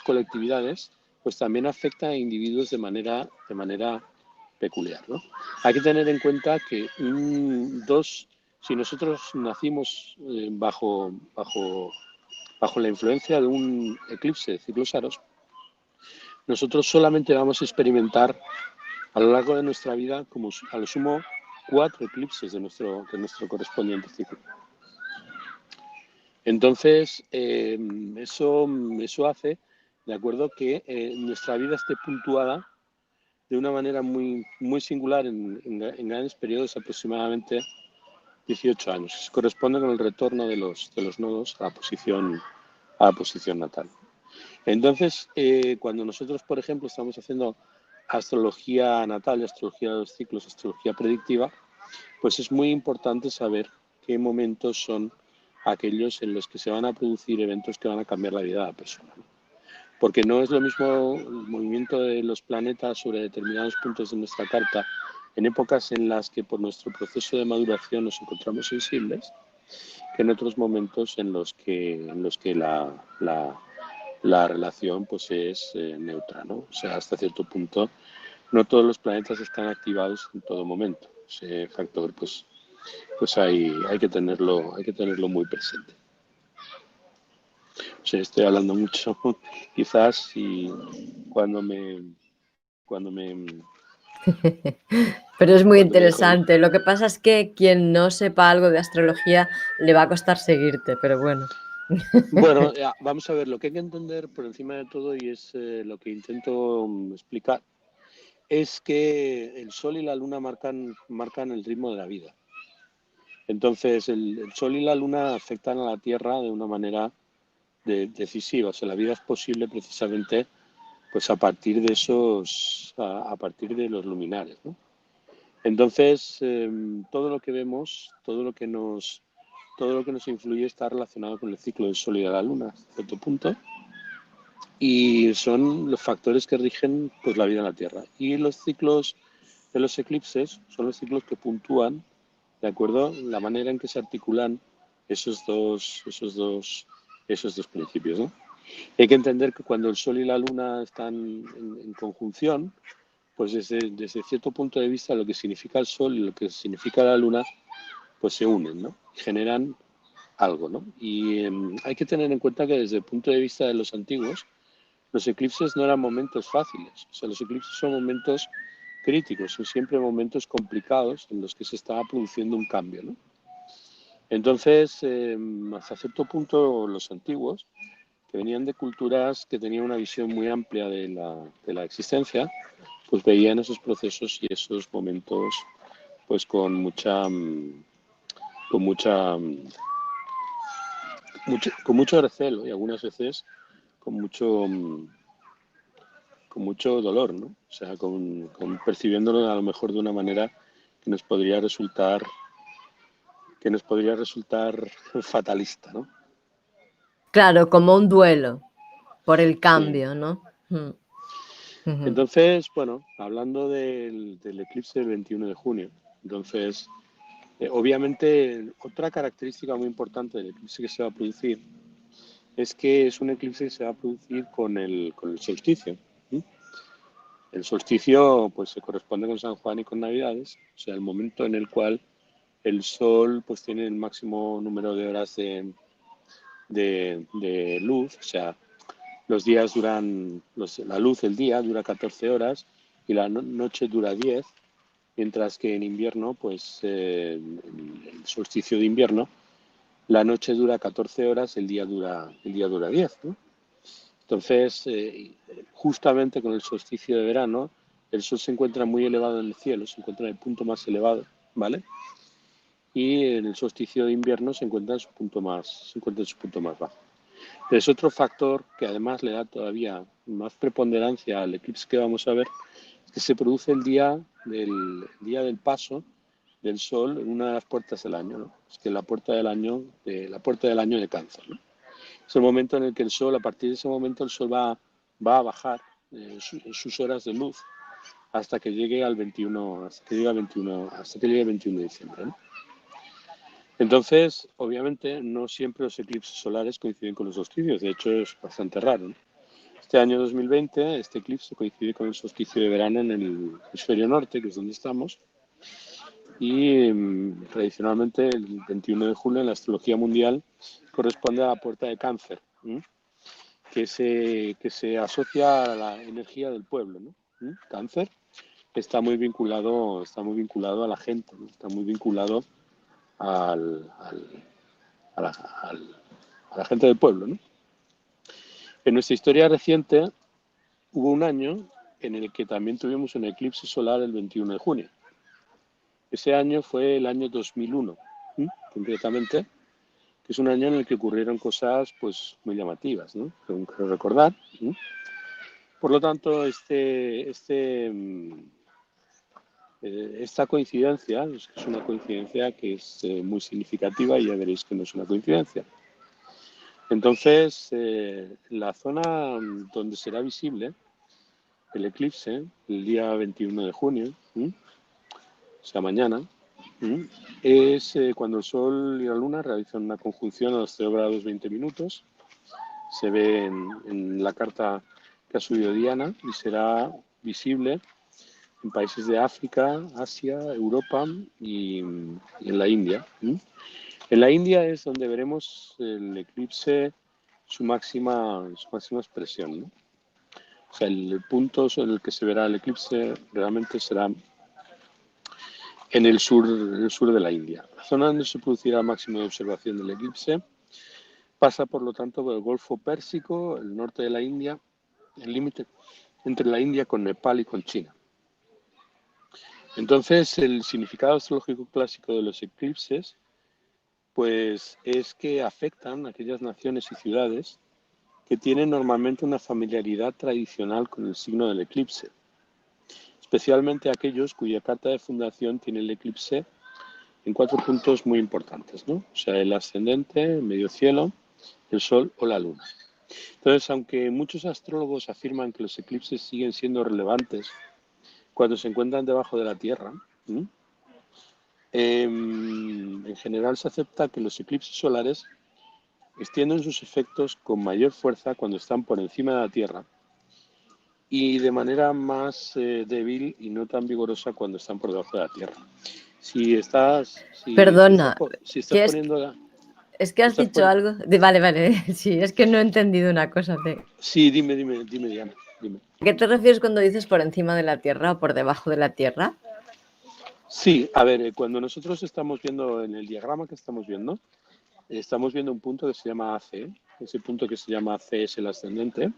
[SPEAKER 1] colectividades, pues también afecta a individuos de manera peculiar, ¿no? Hay que tener en cuenta que si nosotros nacimos bajo la influencia de un eclipse de ciclos Saros, nosotros solamente vamos a experimentar a lo largo de nuestra vida como a lo sumo 4 eclipses de nuestro correspondiente ciclo. Entonces, eso hace, de acuerdo, que nuestra vida esté puntuada de una manera muy, muy singular en grandes periodos, aproximadamente 18 años. Se corresponde con el retorno de los nodos a la posición natal. Entonces, cuando nosotros, por ejemplo, estamos haciendo astrología natal, astrología de los ciclos, astrología predictiva, pues es muy importante saber qué momentos son aquellos en los que se van a producir eventos que van a cambiar la vida de la persona, ¿no? Porque no es lo mismo el movimiento de los planetas sobre determinados puntos de nuestra carta en épocas en las que por nuestro proceso de maduración nos encontramos sensibles, que en otros momentos en los que la relación pues es neutra, ¿no? O sea, hasta cierto punto no todos los planetas están activados en todo momento. Ese factor pues hay que tenerlo muy presente. O sea, estoy hablando mucho, quizás, y cuando me
[SPEAKER 2] Pero es muy
[SPEAKER 1] cuando me dejo de...
[SPEAKER 2] interesante. Lo que pasa es que quien no sepa algo de astrología le va a costar seguirte, pero bueno.
[SPEAKER 1] Bueno, vamos a ver, lo que hay que entender por encima de todo, y es lo que intento explicar, es que el Sol y la Luna marcan el ritmo de la vida. Entonces, el Sol y la Luna afectan a la Tierra de una manera decisiva. O sea, la vida es posible precisamente pues a partir de a partir de los luminares, ¿no? Entonces, todo lo que vemos, todo lo que nos influye está relacionado con el ciclo del Sol y de la Luna, hasta cierto punto, y son los factores que rigen pues la vida en la Tierra. Y los ciclos de los eclipses son los ciclos que puntúan, ¿de acuerdo?, la manera en que se articulan esos dos principios, ¿no? Hay que entender que cuando el Sol y la Luna están en conjunción, pues desde cierto punto de vista lo que significa el Sol y lo que significa la Luna, pues se unen, ¿no? Generan algo, ¿no? Y hay que tener en cuenta que desde el punto de vista de los antiguos, los eclipses no eran momentos fáciles. O sea, los eclipses son momentos críticos, son siempre momentos complicados en los que se estaba produciendo un cambio, ¿no? Entonces, hasta cierto punto, los antiguos, que venían de culturas que tenían una visión muy amplia de la existencia, pues veían esos procesos y esos momentos pues con con mucho recelo y algunas veces con con mucho dolor, ¿no? O sea, percibiéndolo a lo mejor de una manera que nos podría resultar que nos podría resultar fatalista, ¿no?
[SPEAKER 2] Claro, como un duelo por el
[SPEAKER 1] Sí.
[SPEAKER 2] cambio, ¿no? Ujú.
[SPEAKER 1] Entonces, bueno, hablando del eclipse del 21 de junio, entonces, obviamente, otra característica muy importante del eclipse que se va a producir es que es un eclipse que se va a producir con el solsticio. ¿Sí? El solsticio pues se corresponde con San Juan y con Navidades, o sea, el momento en el cual el Sol pues tiene el máximo número de horas de luz, o sea, los días la luz del día dura 14 horas y la noche dura 10, mientras que en invierno, pues el solsticio de invierno, la noche dura 14 horas, el día dura 10, ¿no? Entonces, justamente con el solsticio de verano, el Sol se encuentra muy elevado en el cielo, se encuentra en el punto más elevado, ¿vale? Y en el solsticio de invierno se encuentra en su punto más bajo. Es otro factor que además le da todavía más preponderancia al eclipse que vamos a ver, es que se produce el día del paso del Sol en una de las puertas del año, ¿no? Es que la puerta la puerta del año de Cáncer, ¿no? Es el momento en el que el Sol, a partir de ese momento, el Sol va a bajar sus horas de luz hasta que llegue al 21, hasta que llegue el 21 de diciembre, ¿no? Entonces, obviamente, no siempre los eclipses solares coinciden con los solsticios, de hecho es bastante raro, ¿no? Este año 2020, este eclipse coincide con el solsticio de verano en el hemisferio norte, que es donde estamos, y tradicionalmente el 21 de julio en la astrología mundial corresponde a la puerta de Cáncer, ¿sí? Que se asocia a la energía del pueblo, ¿no? Cáncer está muy vinculado a la gente, ¿no? Está muy vinculado al, al, a, la, a la gente del pueblo, ¿no? En nuestra historia reciente hubo un año en el que también tuvimos un eclipse solar el 21 de junio. Ese año fue el año 2001, ¿sí? Concretamente, que es un año en el que ocurrieron cosas pues muy llamativas, ¿no? Creo recordar, ¿sí? Por lo tanto, esta coincidencia es una coincidencia que es muy significativa y ya veréis que no es una coincidencia. Entonces, la zona donde será visible el eclipse, el día 21 de junio, ¿sí? O sea, mañana, ¿sí? Es cuando el Sol y la Luna realizan una conjunción a los 0 grados 20 minutos, se ve en la carta que ha subido Diana y será visible en países de África, Asia, Europa y en la India. En la India es donde veremos el eclipse, su máxima expresión, ¿no? O sea, el punto en el que se verá el eclipse realmente será en el sur de la India. La zona donde se producirá el máximo de observación del eclipse pasa, por lo tanto, por el Golfo Pérsico, el norte de la India, el límite entre la India con Nepal y con China. Entonces, el significado astrológico clásico de los eclipses, pues es que afectan a aquellas naciones y ciudades que tienen normalmente una familiaridad tradicional con el signo del eclipse, especialmente aquellos cuya carta de fundación tiene el eclipse en 4 puntos muy importantes, ¿no? O sea, el ascendente, el medio cielo, el sol o la luna. Entonces, aunque muchos astrólogos afirman que los eclipses siguen siendo relevantes cuando se encuentran debajo de la Tierra, en general se acepta que los eclipses solares extienden sus efectos con mayor fuerza cuando están por encima de la Tierra y de manera más débil y no tan vigorosa cuando están por debajo de la Tierra. Si estás
[SPEAKER 2] Perdona, que
[SPEAKER 1] poniendo...
[SPEAKER 2] es que has dicho algo. Vale, sí, es que no he entendido una cosa.
[SPEAKER 1] Sí, dime, Diana, dime.
[SPEAKER 2] ¿A qué te refieres cuando dices por encima de la Tierra o por debajo de la Tierra?
[SPEAKER 1] Sí, a ver, cuando nosotros estamos viendo en el diagrama que estamos viendo un punto que se llama AC. Ese punto que se llama AC es el ascendente.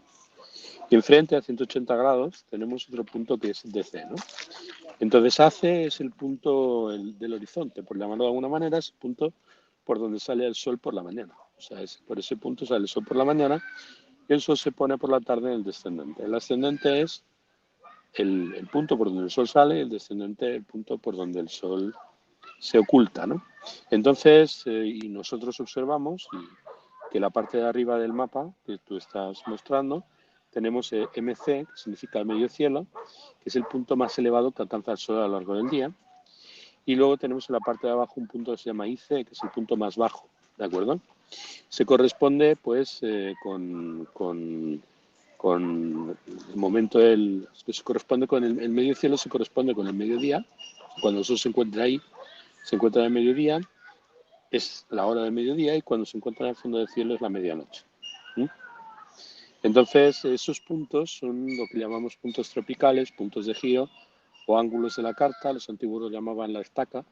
[SPEAKER 1] Y enfrente, a 180 grados, tenemos otro punto que es DC, ¿no? Entonces, AC es el punto del horizonte, por llamarlo de alguna manera, es el punto por donde sale el sol por la mañana. O sea, por ese punto sale el sol por la mañana y el sol se pone por la tarde en el descendente. El ascendente es el punto por donde el sol sale, el descendente el punto por donde el sol se oculta, ¿no? Entonces, y nosotros observamos que la parte de arriba del mapa que tú estás mostrando, tenemos MC, que significa el medio cielo, que es el punto más elevado que alcanza el sol a lo largo del día. Y luego tenemos en la parte de abajo un punto que se llama IC, que es el punto más bajo, ¿de acuerdo? Se corresponde, pues, con el momento se corresponde con el medio cielo, se corresponde con el mediodía. Cuando el sol se encuentra ahí, se encuentra en el mediodía, es la hora del mediodía, y cuando se encuentra en el fondo del cielo es la medianoche. Entonces, esos puntos son lo que llamamos puntos tropicales, puntos de giro o ángulos de la carta. Los antiguos lo llamaban la estaca,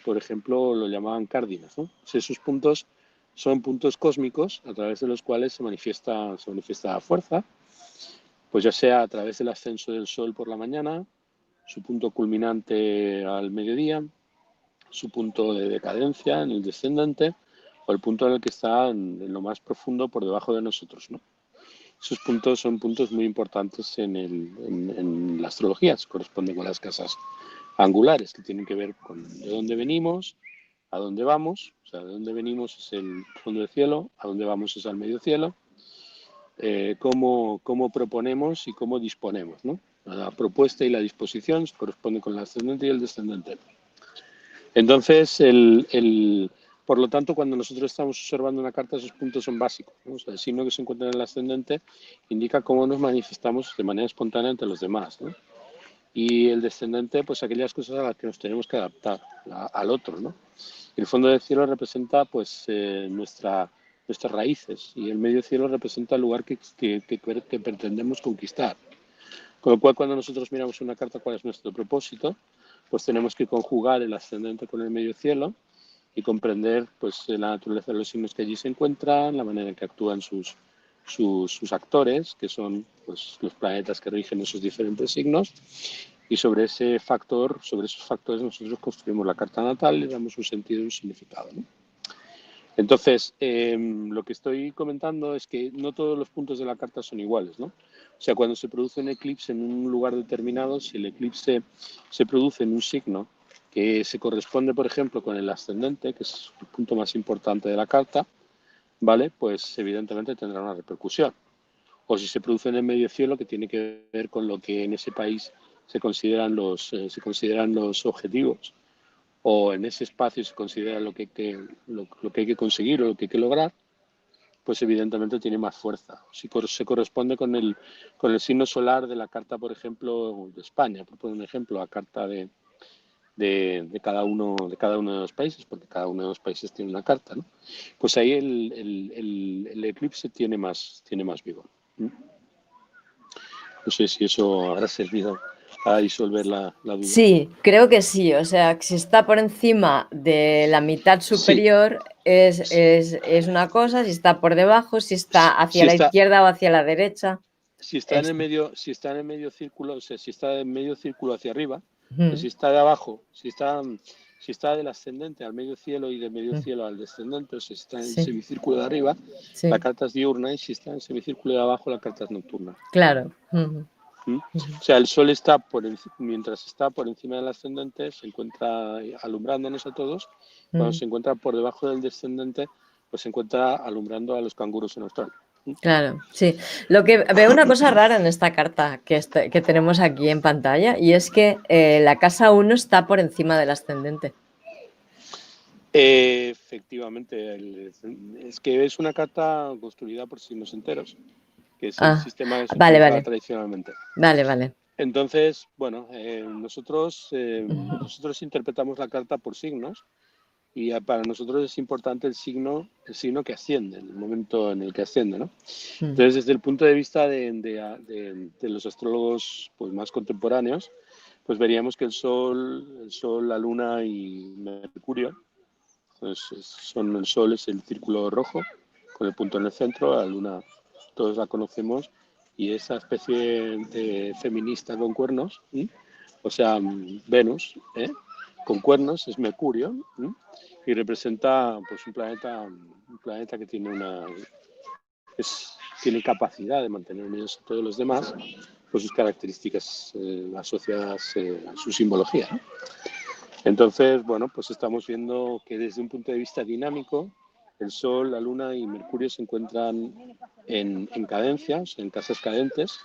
[SPEAKER 1] por ejemplo, lo llamaban cárdinas, ¿no? Esos puntos son puntos cósmicos a través de los cuales se manifiesta la fuerza, pues ya sea a través del ascenso del sol por la mañana, su punto culminante al mediodía, su punto de decadencia en el descendente, o el punto en el que está en lo más profundo por debajo de nosotros, ¿no? Esos puntos son puntos muy importantes en la astrología, se corresponden con las casas angulares, que tienen que ver con de dónde venimos, a dónde vamos. O sea, de dónde venimos es el fondo del cielo, a dónde vamos es al medio cielo, cómo proponemos y cómo disponemos, ¿no? La propuesta y la disposición se corresponden con el ascendente y el descendente. Entonces, por lo tanto, cuando nosotros estamos observando una carta, esos puntos son básicos, ¿no? O sea, el signo que se encuentra en el ascendente indica cómo nos manifestamos de manera espontánea entre los demás, ¿no? Y el descendente, pues aquellas cosas a las que nos tenemos que adaptar al otro, ¿no? El fondo del cielo representa, pues, nuestras raíces, y el medio cielo representa el lugar que pretendemos conquistar. Con lo cual, cuando nosotros miramos una carta, ¿cuál es nuestro propósito? Pues tenemos que conjugar el ascendente con el medio cielo y comprender, pues, la naturaleza de los signos que allí se encuentran, la manera en que actúan sus actores, que son, pues, los planetas que rigen esos diferentes signos, y sobre esos factores nosotros construimos la carta natal y le damos un sentido y un significado, ¿no? Entonces, lo que estoy comentando es que no todos los puntos de la carta son iguales, ¿no? O sea, cuando se produce un eclipse en un lugar determinado, si el eclipse se produce en un signo que se corresponde, por ejemplo, con el ascendente, que es el punto más importante de la carta, ¿vale? Pues evidentemente tendrá una repercusión. O si se produce en el medio cielo, que tiene que ver con lo que en ese país se consideran los objetivos, o en ese espacio se considera lo que hay que conseguir o lo que hay que lograr, pues evidentemente tiene más fuerza. Si se corresponde con el signo solar de la carta, por ejemplo, de España, por poner un ejemplo, la carta de cada uno de los países, porque cada uno de los países tiene una carta, ¿no? Pues ahí el eclipse tiene más vigor. No sé si eso habrá servido a disolver la duda.
[SPEAKER 2] Sí, creo que sí. O sea, que si está por encima de la mitad
[SPEAKER 1] Sí,
[SPEAKER 2] superior es una cosa, si está por debajo, si está hacia
[SPEAKER 1] si
[SPEAKER 2] la
[SPEAKER 1] está,
[SPEAKER 2] izquierda o hacia la derecha.
[SPEAKER 1] si está en el
[SPEAKER 2] Esto.
[SPEAKER 1] medio, si está en el medio círculo, o sea, si está en medio círculo hacia arriba, pues
[SPEAKER 2] Mm,
[SPEAKER 1] si está de abajo, si está del ascendente al medio cielo y del medio
[SPEAKER 2] mm,
[SPEAKER 1] cielo al descendente, o sea, si está en el
[SPEAKER 2] sí,
[SPEAKER 1] semicírculo de arriba, la
[SPEAKER 2] sí,
[SPEAKER 1] carta es diurna, y si está en el semicírculo de abajo, la carta es nocturna.
[SPEAKER 2] claro.
[SPEAKER 1] ¿Mm? O sea, el Sol está mientras está por encima del ascendente, se encuentra alumbrándonos a todos. Cuando
[SPEAKER 2] Mm,
[SPEAKER 1] se encuentra por debajo del descendente, pues se encuentra alumbrando a los canguros en Australia.
[SPEAKER 2] claro, sí. Lo que veo una cosa rara en esta carta que tenemos aquí en pantalla y es que la casa 1 está por encima del ascendente.
[SPEAKER 1] Efectivamente, es que es una carta construida por signos enteros, que es el
[SPEAKER 2] Ah,
[SPEAKER 1] sistema que se
[SPEAKER 2] vale,
[SPEAKER 1] utiliza
[SPEAKER 2] vale,
[SPEAKER 1] tradicionalmente.
[SPEAKER 2] vale, vale.
[SPEAKER 1] Entonces, bueno, nosotros interpretamos la carta por signos. Y para nosotros es importante el signo que asciende, el momento en el que asciende, ¿no?
[SPEAKER 2] Mm,
[SPEAKER 1] Entonces, desde el punto de vista de los astrólogos pues, más contemporáneos, pues veríamos que el Sol, la Luna y Mercurio, pues el Sol es el círculo rojo con el punto en el centro, la Luna todos la conocemos y esa especie de feminista con cuernos, ¿sí? O sea, Venus, con cuernos es Mercurio, ¿sí? Y representa pues un planeta que tiene capacidad de mantener unidos a todos los demás por sus características asociadas a su simbología, ¿no? Entonces, bueno, pues estamos viendo que desde un punto de vista dinámico, el Sol, la Luna y Mercurio se encuentran en cadencias, en casas cadentes,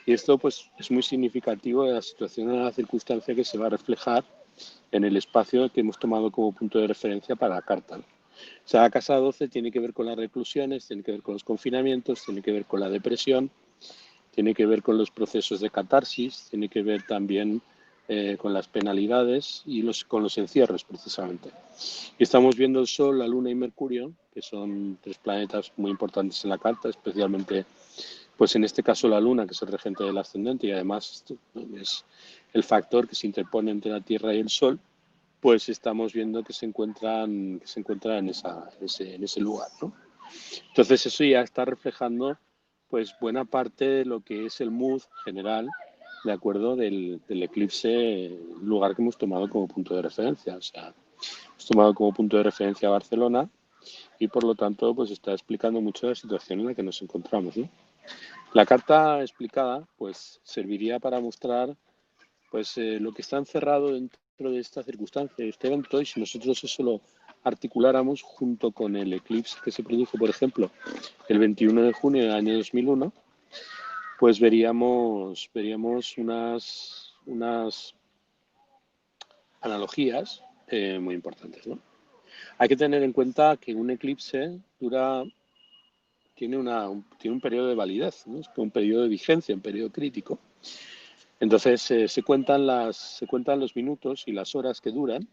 [SPEAKER 1] y esto pues es muy significativo de la situación, de la circunstancia que se va a reflejar en el espacio que hemos tomado como punto de referencia para la carta. O sea, la casa 12 tiene que ver con las reclusiones, tiene que ver con los confinamientos, tiene que ver con la depresión, tiene que ver con los procesos de catarsis, tiene que ver también con las penalidades y con los encierros, precisamente. Y estamos viendo el Sol, la Luna y Mercurio, que son tres planetas muy importantes en la carta, especialmente, pues en este caso la Luna, que es el regente del ascendente y además es el factor que se interpone entre la Tierra y el Sol, pues estamos viendo que se encuentran en ese lugar, ¿no? Entonces eso ya está reflejando pues buena parte de lo que es el mood general, de acuerdo, del eclipse, lugar que hemos tomado como punto de referencia. O sea, hemos tomado como punto de referencia Barcelona y por lo tanto pues está explicando mucho la situación en la que nos encontramos, ¿no? La carta explicada pues serviría para mostrar pues lo que está encerrado dentro de esta circunstancia, de este evento, y si nosotros eso lo articuláramos junto con el eclipse que se produjo, por ejemplo, el 21 de junio del año 2001, pues veríamos unas analogías muy importantes, ¿no? Hay que tener en cuenta que un eclipse tiene un periodo de validez, ¿no? Es un periodo de vigencia, un periodo crítico. Entonces se cuentan los minutos y las horas que duran.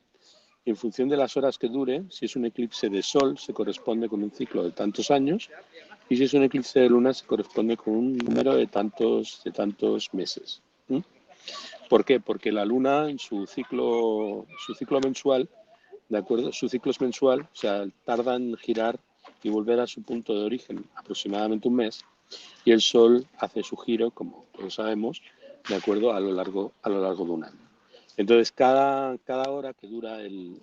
[SPEAKER 1] Y en función de las horas que dure, si es un eclipse de sol, se corresponde con un ciclo de tantos años, y si es un eclipse de luna, se corresponde con un número de tantos meses. ¿Mm? ¿Por qué? Porque la luna en su ciclo mensual, ¿de acuerdo? Su ciclo es mensual, o sea, tarda en girar y volver a su punto de origen aproximadamente un mes, y el sol hace su giro, como todos sabemos, de acuerdo, a lo largo de un año. Entonces, cada hora que dura el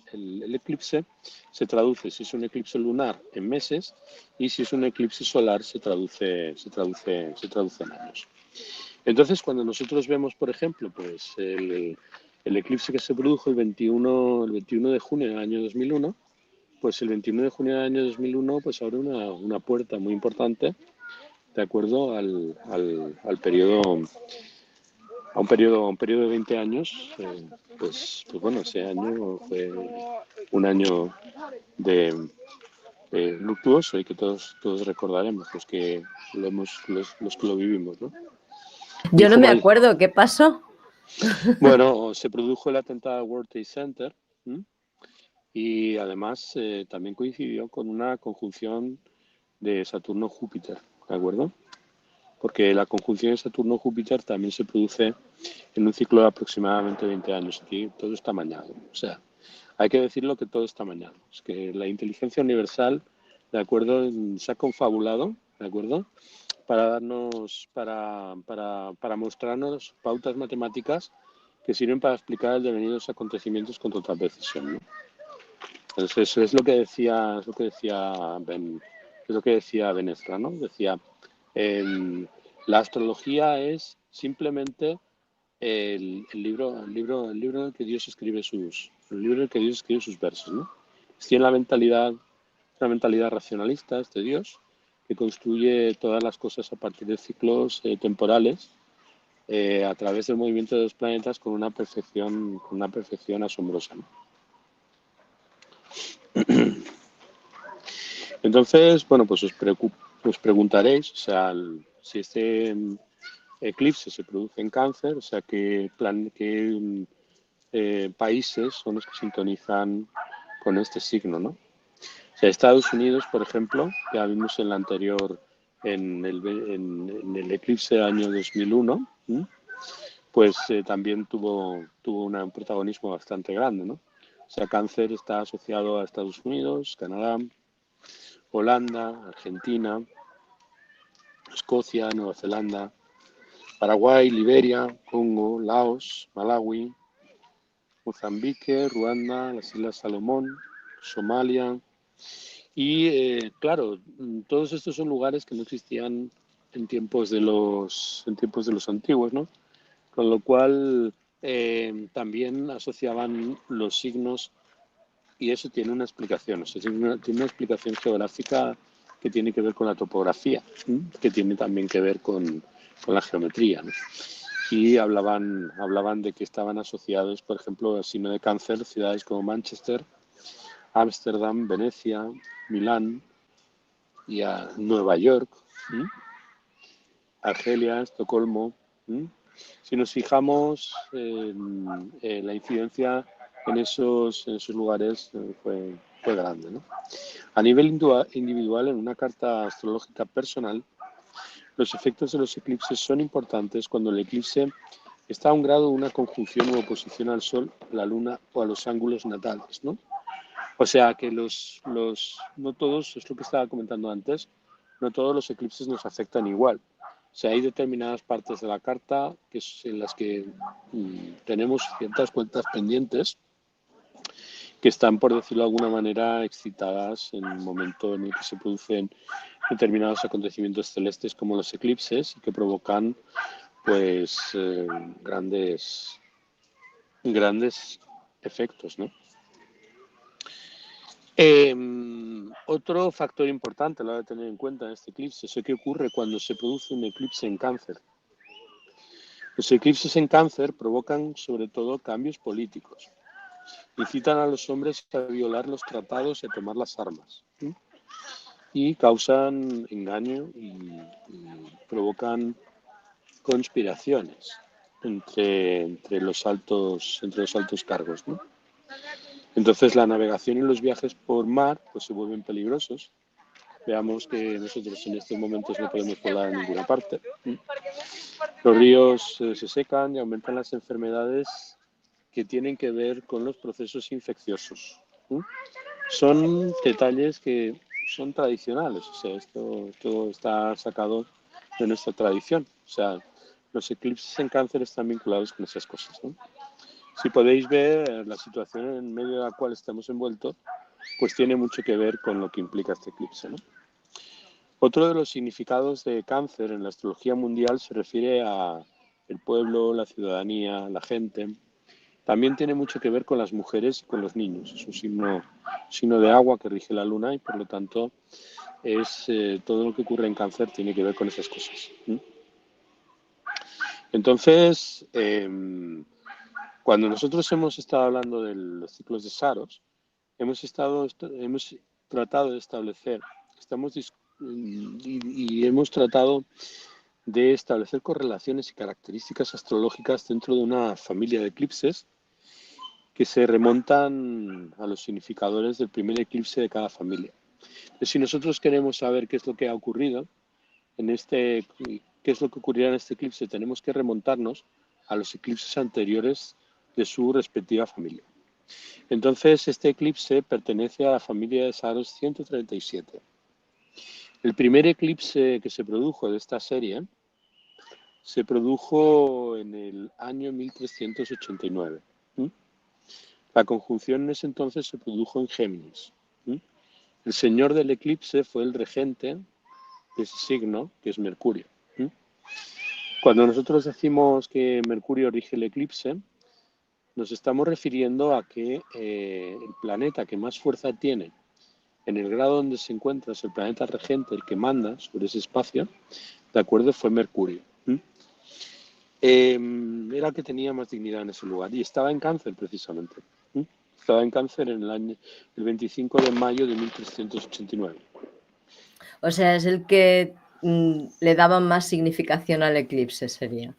[SPEAKER 1] eclipse se traduce, si es un eclipse lunar, en meses, y si es un eclipse solar, se traduce en años. Entonces, cuando nosotros vemos, por ejemplo, pues el eclipse que se produjo el 21 de junio del año 2001, pues el 21 de junio del año 2001 pues abre una puerta muy importante, de acuerdo al periodo, a un periodo de 20 años. Pues bueno, ese año fue un año de, luctuoso y que todos recordaremos, los que los que lo vivimos, ¿no?
[SPEAKER 2] Yo no me acuerdo, ¿qué pasó?
[SPEAKER 1] Bueno, se produjo el atentado al World Trade Center, ¿m? Y además también coincidió con una conjunción de Saturno-Júpiter, ¿de acuerdo? Porque la conjunción de Saturno-Júpiter también se produce en un ciclo de aproximadamente 20 años. Aquí todo está mañado. O sea, hay que decirlo que todo está mañado. Es que la inteligencia universal, ¿de acuerdo? Se ha confabulado, ¿de acuerdo? Para darnos, para mostrarnos pautas matemáticas que sirven para explicar el devenir de los acontecimientos con total precisión, ¿no? Entonces, eso es lo que decía, Ben Ezra, ¿no? Decía, la astrología es simplemente el libro en el que Dios escribe sus versos, ¿no? Tiene una mentalidad racionalista, este Dios, que construye todas las cosas a partir de ciclos temporales a través del movimiento de los planetas con una perfección asombrosa, ¿no? Entonces, bueno, pues os preguntaréis, o sea, si este eclipse se produce en Cáncer, o sea, qué países son los que sintonizan con este signo, ¿no? O sea, Estados Unidos, por ejemplo, ya vimos en la anterior, en el eclipse del año 2001, ¿m? Pues también tuvo un protagonismo bastante grande, ¿no? O sea, Cáncer está asociado a Estados Unidos, Canadá, Holanda, Argentina, Escocia, Nueva Zelanda, Paraguay, Liberia, Congo, Laos, Malawi, Mozambique, Ruanda, las Islas Salomón, Somalia. Y claro, todos estos son lugares que no existían en tiempos de los antiguos, ¿no? Con lo cual también asociaban los signos y eso tiene una explicación, o sea, tiene una explicación geográfica que tiene que ver con la topografía, que tiene también que ver con la geometría, ¿no? Y hablaban de que estaban asociados, por ejemplo, al signo de Cáncer, ciudades como Manchester, Ámsterdam, Venecia, Milán y a Nueva York, ¿sí? Argelia, Estocolmo. ¿Sí? Si nos fijamos en la incidencia en esos lugares fue grande, ¿no? A nivel individual, en una carta astrológica personal, los efectos de los eclipses son importantes cuando el eclipse está a un grado de una conjunción u oposición al Sol, a la Luna o a los ángulos natales, ¿no? O sea que no todos, es lo que estaba comentando antes, no todos los eclipses nos afectan igual. O sea, hay determinadas partes de la carta en las que tenemos ciertas cuentas pendientes que están, por decirlo de alguna manera, excitadas en el momento en el que se producen determinados acontecimientos celestes como los eclipses y que provocan pues grandes efectos, ¿no? Otro factor importante a la hora de tener en cuenta en este eclipse es qué ocurre cuando se produce un eclipse en Cáncer. Los eclipses en Cáncer provocan sobre todo cambios políticos. Incitan a los hombres a violar los tratados y a tomar las armas. ¿Sí? Y causan engaño y provocan conspiraciones entre los altos cargos, ¿no? Entonces la navegación y los viajes por mar pues se vuelven peligrosos. Veamos que nosotros en estos momentos no podemos volar a ninguna parte. Los ríos se secan y aumentan las enfermedades que tienen que ver con los procesos infecciosos. Son detalles que son tradicionales, o sea, esto está sacado de nuestra tradición. O sea, los eclipses en Cáncer están vinculados con esas cosas, ¿no? Si podéis ver la situación en medio de la cual estamos envueltos, pues tiene mucho que ver con lo que implica este eclipse, ¿no? Otro de los significados de Cáncer en la astrología mundial se refiere a el pueblo, la ciudadanía, la gente. También tiene mucho que ver con las mujeres y con los niños. Es un signo de agua que rige la luna y por lo tanto todo lo que ocurre en Cáncer tiene que ver con esas cosas. Entonces, cuando nosotros hemos estado hablando de los ciclos de Saros, hemos tratado de establecer, hemos tratado de establecer correlaciones y características astrológicas dentro de una familia de eclipses que se remontan a los significadores del primer eclipse de cada familia. Entonces, si nosotros queremos saber qué es lo que ha ocurrido qué es lo que ocurrirá en este eclipse, tenemos que remontarnos a los eclipses anteriores de su respectiva familia. Entonces, este eclipse pertenece a la familia de Saros 137. El primer eclipse que se produjo de esta serie se produjo en el año 1389. La conjunción en ese entonces se produjo en Géminis. El señor del eclipse fue el regente de ese signo, que es Mercurio. Cuando nosotros decimos que Mercurio rige el eclipse, nos estamos refiriendo a que el planeta que más fuerza tiene en el grado donde se encuentra es el planeta regente, el que manda sobre ese espacio, de acuerdo, fue Mercurio. Era el que tenía más dignidad en ese lugar y estaba en Cáncer precisamente. Estaba en Cáncer en el 25 de mayo de 1389.
[SPEAKER 2] O sea, es el que le daba más significación al eclipse, sería.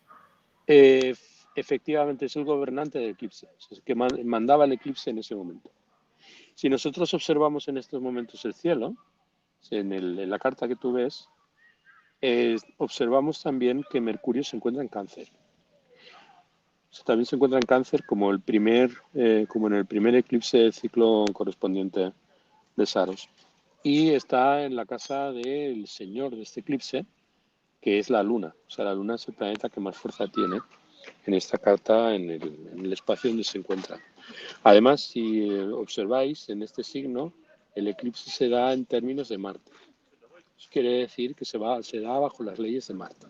[SPEAKER 1] Efectivamente, es el gobernante del eclipse, es el que mandaba el eclipse en ese momento. Si nosotros observamos en estos momentos el cielo, en la carta que tú ves, observamos también que Mercurio se encuentra en Cáncer. O sea, también se encuentra en Cáncer como en el primer eclipse del ciclo correspondiente de Saros. Y está en la casa del señor de este eclipse, que es la Luna. O sea, la Luna es el planeta que más fuerza tiene en esta carta, en el espacio donde se encuentra. Además, si observáis en este signo, el eclipse se da en términos de Marte. Eso quiere decir que se da bajo las leyes de Marte.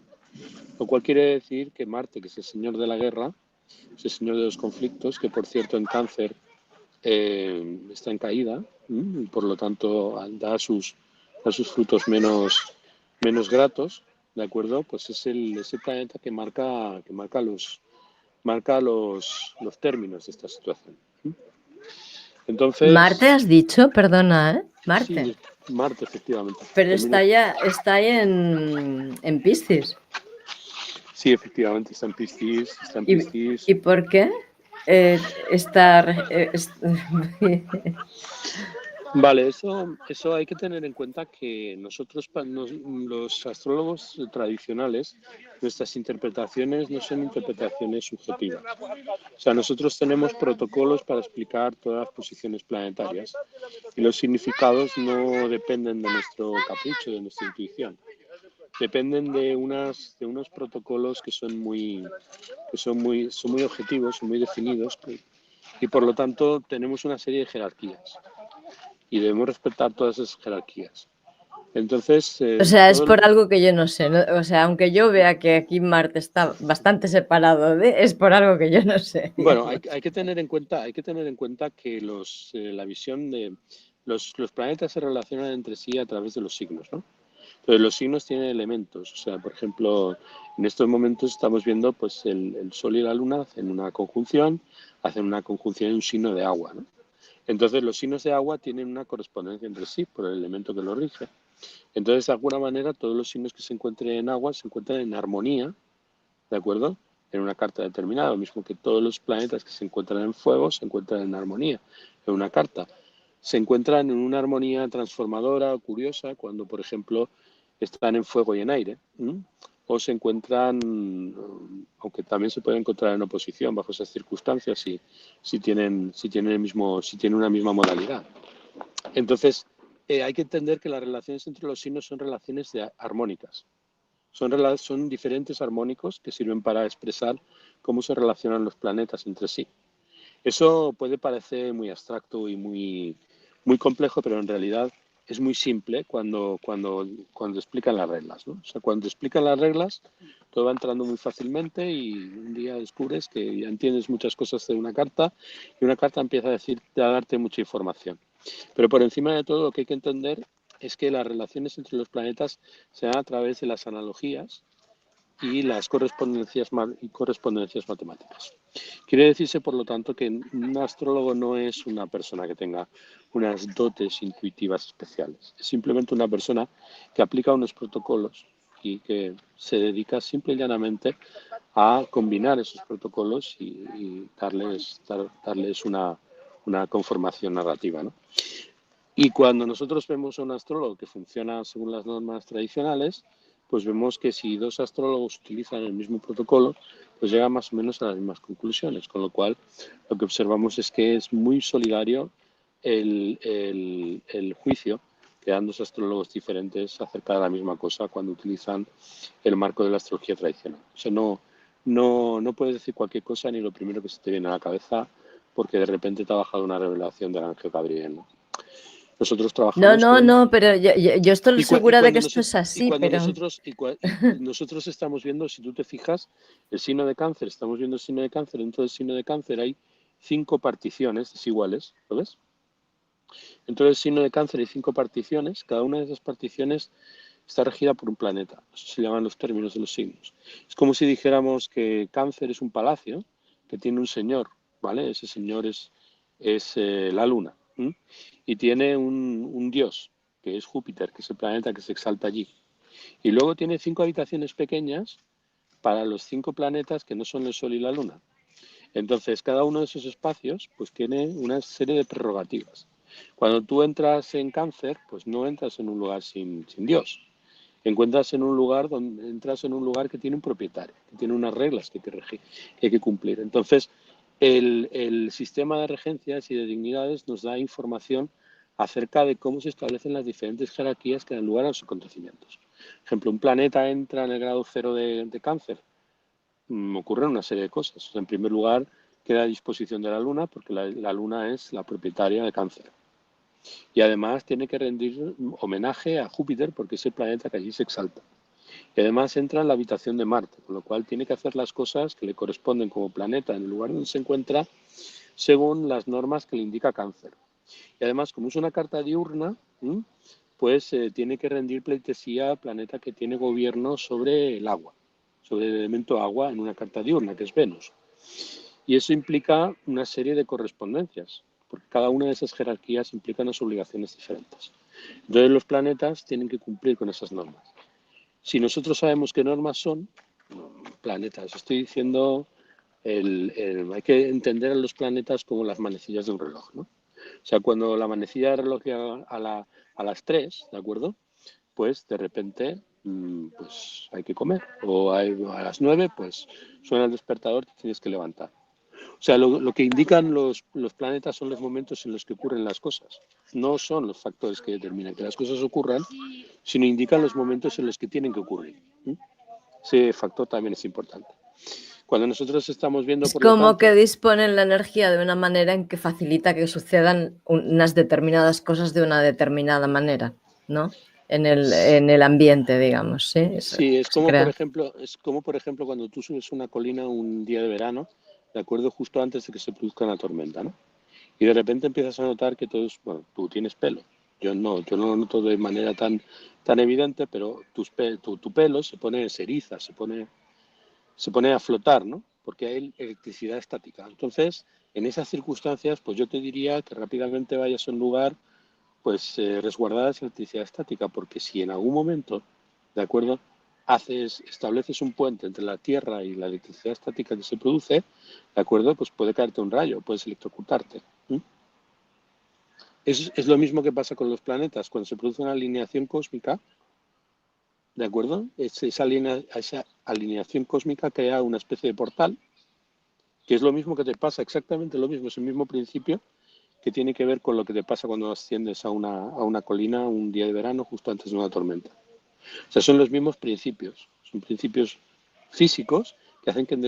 [SPEAKER 1] Lo cual quiere decir que Marte, que es el señor de la guerra, es el señor de los conflictos, que por cierto en Cáncer está en caída, y por lo tanto da sus frutos menos gratos, ¿de acuerdo? Pues es ese planeta que marca los términos de esta situación. Entonces,
[SPEAKER 2] Marte has dicho, perdona, ¿eh? Marte.
[SPEAKER 1] Sí, Marte, efectivamente.
[SPEAKER 2] Pero está ahí en Piscis.
[SPEAKER 1] Sí, efectivamente, está en Piscis.
[SPEAKER 2] ¿Y por qué está...
[SPEAKER 1] Vale, eso hay que tener en cuenta que nosotros, los astrólogos tradicionales, nuestras interpretaciones no son interpretaciones subjetivas. O sea, nosotros tenemos protocolos para explicar todas las posiciones planetarias y los significados no dependen de nuestro capricho, de nuestra intuición. Dependen de unos protocolos que son muy objetivos, son muy definidos y por lo tanto tenemos una serie de jerarquías y debemos respetar todas esas jerarquías. Entonces,
[SPEAKER 2] O sea, es por algo que yo no sé, ¿no? O sea, aunque yo vea que aquí Marte está bastante separado es por algo que yo no sé.
[SPEAKER 1] Bueno, hay que tener en cuenta que la visión de los planetas se relacionan entre sí a través de los signos, ¿no? Entonces, los signos tienen elementos. O sea, por ejemplo, en estos momentos estamos viendo pues el Sol y la Luna hacen una conjunción en un signo de agua, ¿no? Entonces, los signos de agua tienen una correspondencia entre sí por el elemento que lo rige. Entonces, de alguna manera, todos los signos que se encuentren en agua se encuentran en armonía, ¿de acuerdo? En una carta determinada, lo mismo que todos los planetas que se encuentran en fuego se encuentran en armonía en una carta. Se encuentran en una armonía transformadora o curiosa cuando, por ejemplo, están en fuego y en aire, o se encuentran, aunque también se pueden encontrar en oposición bajo esas circunstancias si tienen una misma modalidad. Entonces, hay que entender que las relaciones entre los signos son relaciones armónicas. Son diferentes armónicos que sirven para expresar cómo se relacionan los planetas entre sí. Eso puede parecer muy abstracto y muy complejo, pero en realidad es muy simple cuando explican las reglas, ¿no? O sea, cuando explican las reglas, todo va entrando muy fácilmente y un día descubres que ya entiendes muchas cosas de una carta y una carta empieza a darte mucha información. Pero por encima de todo, lo que hay que entender es que las relaciones entre los planetas se dan a través de las analogías y las correspondencias matemáticas. Quiere decirse, por lo tanto, que un astrólogo no es una persona que tenga unas dotes intuitivas especiales. Es simplemente una persona que aplica unos protocolos y que se dedica simple y llanamente a combinar esos protocolos y darles una conformación narrativa, ¿no? Y cuando nosotros vemos a un astrólogo que funciona según las normas tradicionales, pues vemos que si dos astrólogos utilizan el mismo protocolo, pues llegan más o menos a las mismas conclusiones, con lo cual lo que observamos es que es muy solidario el juicio que dan dos astrólogos diferentes acerca de la misma cosa cuando utilizan el marco de la astrología tradicional. O sea, no puedes decir cualquier cosa ni lo primero que se te viene a la cabeza porque de repente te ha bajado una revelación del ángel Gabriel, ¿no? Nosotros
[SPEAKER 2] No,
[SPEAKER 1] trabajamos
[SPEAKER 2] no,
[SPEAKER 1] con...
[SPEAKER 2] no, pero yo estoy
[SPEAKER 1] Y
[SPEAKER 2] segura de que
[SPEAKER 1] cuando,
[SPEAKER 2] esto es así,
[SPEAKER 1] cuando
[SPEAKER 2] pero
[SPEAKER 1] nosotros estamos viendo, si tú te fijas, el signo de cáncer, estamos viendo el signo de cáncer, dentro del signo de cáncer hay 5 particiones desiguales, ¿lo ves? Dentro del signo de cáncer hay 5 particiones, cada una de esas particiones está regida por un planeta, eso se llaman los términos de los signos. Es como si dijéramos que cáncer es un palacio que tiene un señor, ¿vale? Ese señor es la luna, ¿m? Y tiene un dios, que es Júpiter, que es el planeta que se exalta allí. Y luego tiene 5 habitaciones pequeñas para los 5 planetas que no son el Sol y la Luna. Entonces, cada uno de esos espacios pues tiene una serie de prerrogativas. Cuando tú entras en cáncer, pues no entras en un lugar sin Dios. Entras en un lugar que tiene un propietario, que tiene unas reglas que hay que cumplir. Entonces, el sistema de regencias y de dignidades nos da información acerca de cómo se establecen las diferentes jerarquías que dan lugar a los acontecimientos. Por ejemplo, un planeta entra en el grado 0 de cáncer. Ocurren una serie de cosas. O sea, en primer lugar, queda a disposición de la Luna, porque la Luna es la propietaria de cáncer. Y además tiene que rendir homenaje a Júpiter, porque es el planeta que allí se exalta. Y además entra en la habitación de Marte, con lo cual tiene que hacer las cosas que le corresponden como planeta en el lugar donde se encuentra, según las normas que le indica Cáncer. Y además, como es una carta diurna, pues tiene que rendir pleitesía al planeta que tiene gobierno sobre el agua, sobre el elemento agua en una carta diurna, que es Venus. Y eso implica una serie de correspondencias, porque cada una de esas jerarquías implica unas obligaciones diferentes. Entonces los planetas tienen que cumplir con esas normas. Si nosotros sabemos qué normas son, planetas, estoy diciendo, hay que entender a los planetas como las manecillas de un reloj, ¿no? O sea, cuando la manecilla del reloj llega a las 3, ¿de acuerdo? Pues de repente pues hay que comer. O a las 9, pues suena el despertador, te tienes que levantar. O sea, lo que indican los planetas son los momentos en los que ocurren las cosas. No son los factores que determinan que las cosas ocurran, sino indican los momentos en los que tienen que ocurrir. Ese factor también es importante. Cuando nosotros estamos viendo,
[SPEAKER 2] es
[SPEAKER 1] por lo
[SPEAKER 2] como
[SPEAKER 1] tanto,
[SPEAKER 2] que disponen la energía de una manera en que facilita que sucedan unas determinadas cosas de una determinada manera, ¿no? En el ambiente, digamos, ¿sí? Eso
[SPEAKER 1] sí,
[SPEAKER 2] se crea.
[SPEAKER 1] es como por ejemplo cuando tú subes una colina un día de verano, de acuerdo, justo antes de que se produzca una tormenta, ¿no? Y de repente empiezas a notar que todo es, bueno, tú tienes pelo. Yo no lo noto de manera tan evidente, pero tu pelo se eriza, se pone a flotar, ¿no? Porque hay electricidad estática. Entonces, en esas circunstancias, pues yo te diría que rápidamente vayas a un lugar, pues resguardada esa electricidad estática, porque si en algún momento, ¿de acuerdo? Estableces un puente entre la Tierra y la electricidad estática que se produce, ¿de acuerdo? Pues puede caerte un rayo, puedes electrocutarte. Es lo mismo que pasa con los planetas. Cuando se produce una alineación cósmica, ¿de acuerdo? Esa alineación cósmica crea una especie de portal, que es lo mismo que te pasa, exactamente lo mismo, es el mismo principio que tiene que ver con lo que te pasa cuando asciendes a una colina un día de verano justo antes de una tormenta. O sea, son los mismos principios, son principios físicos que hacen que en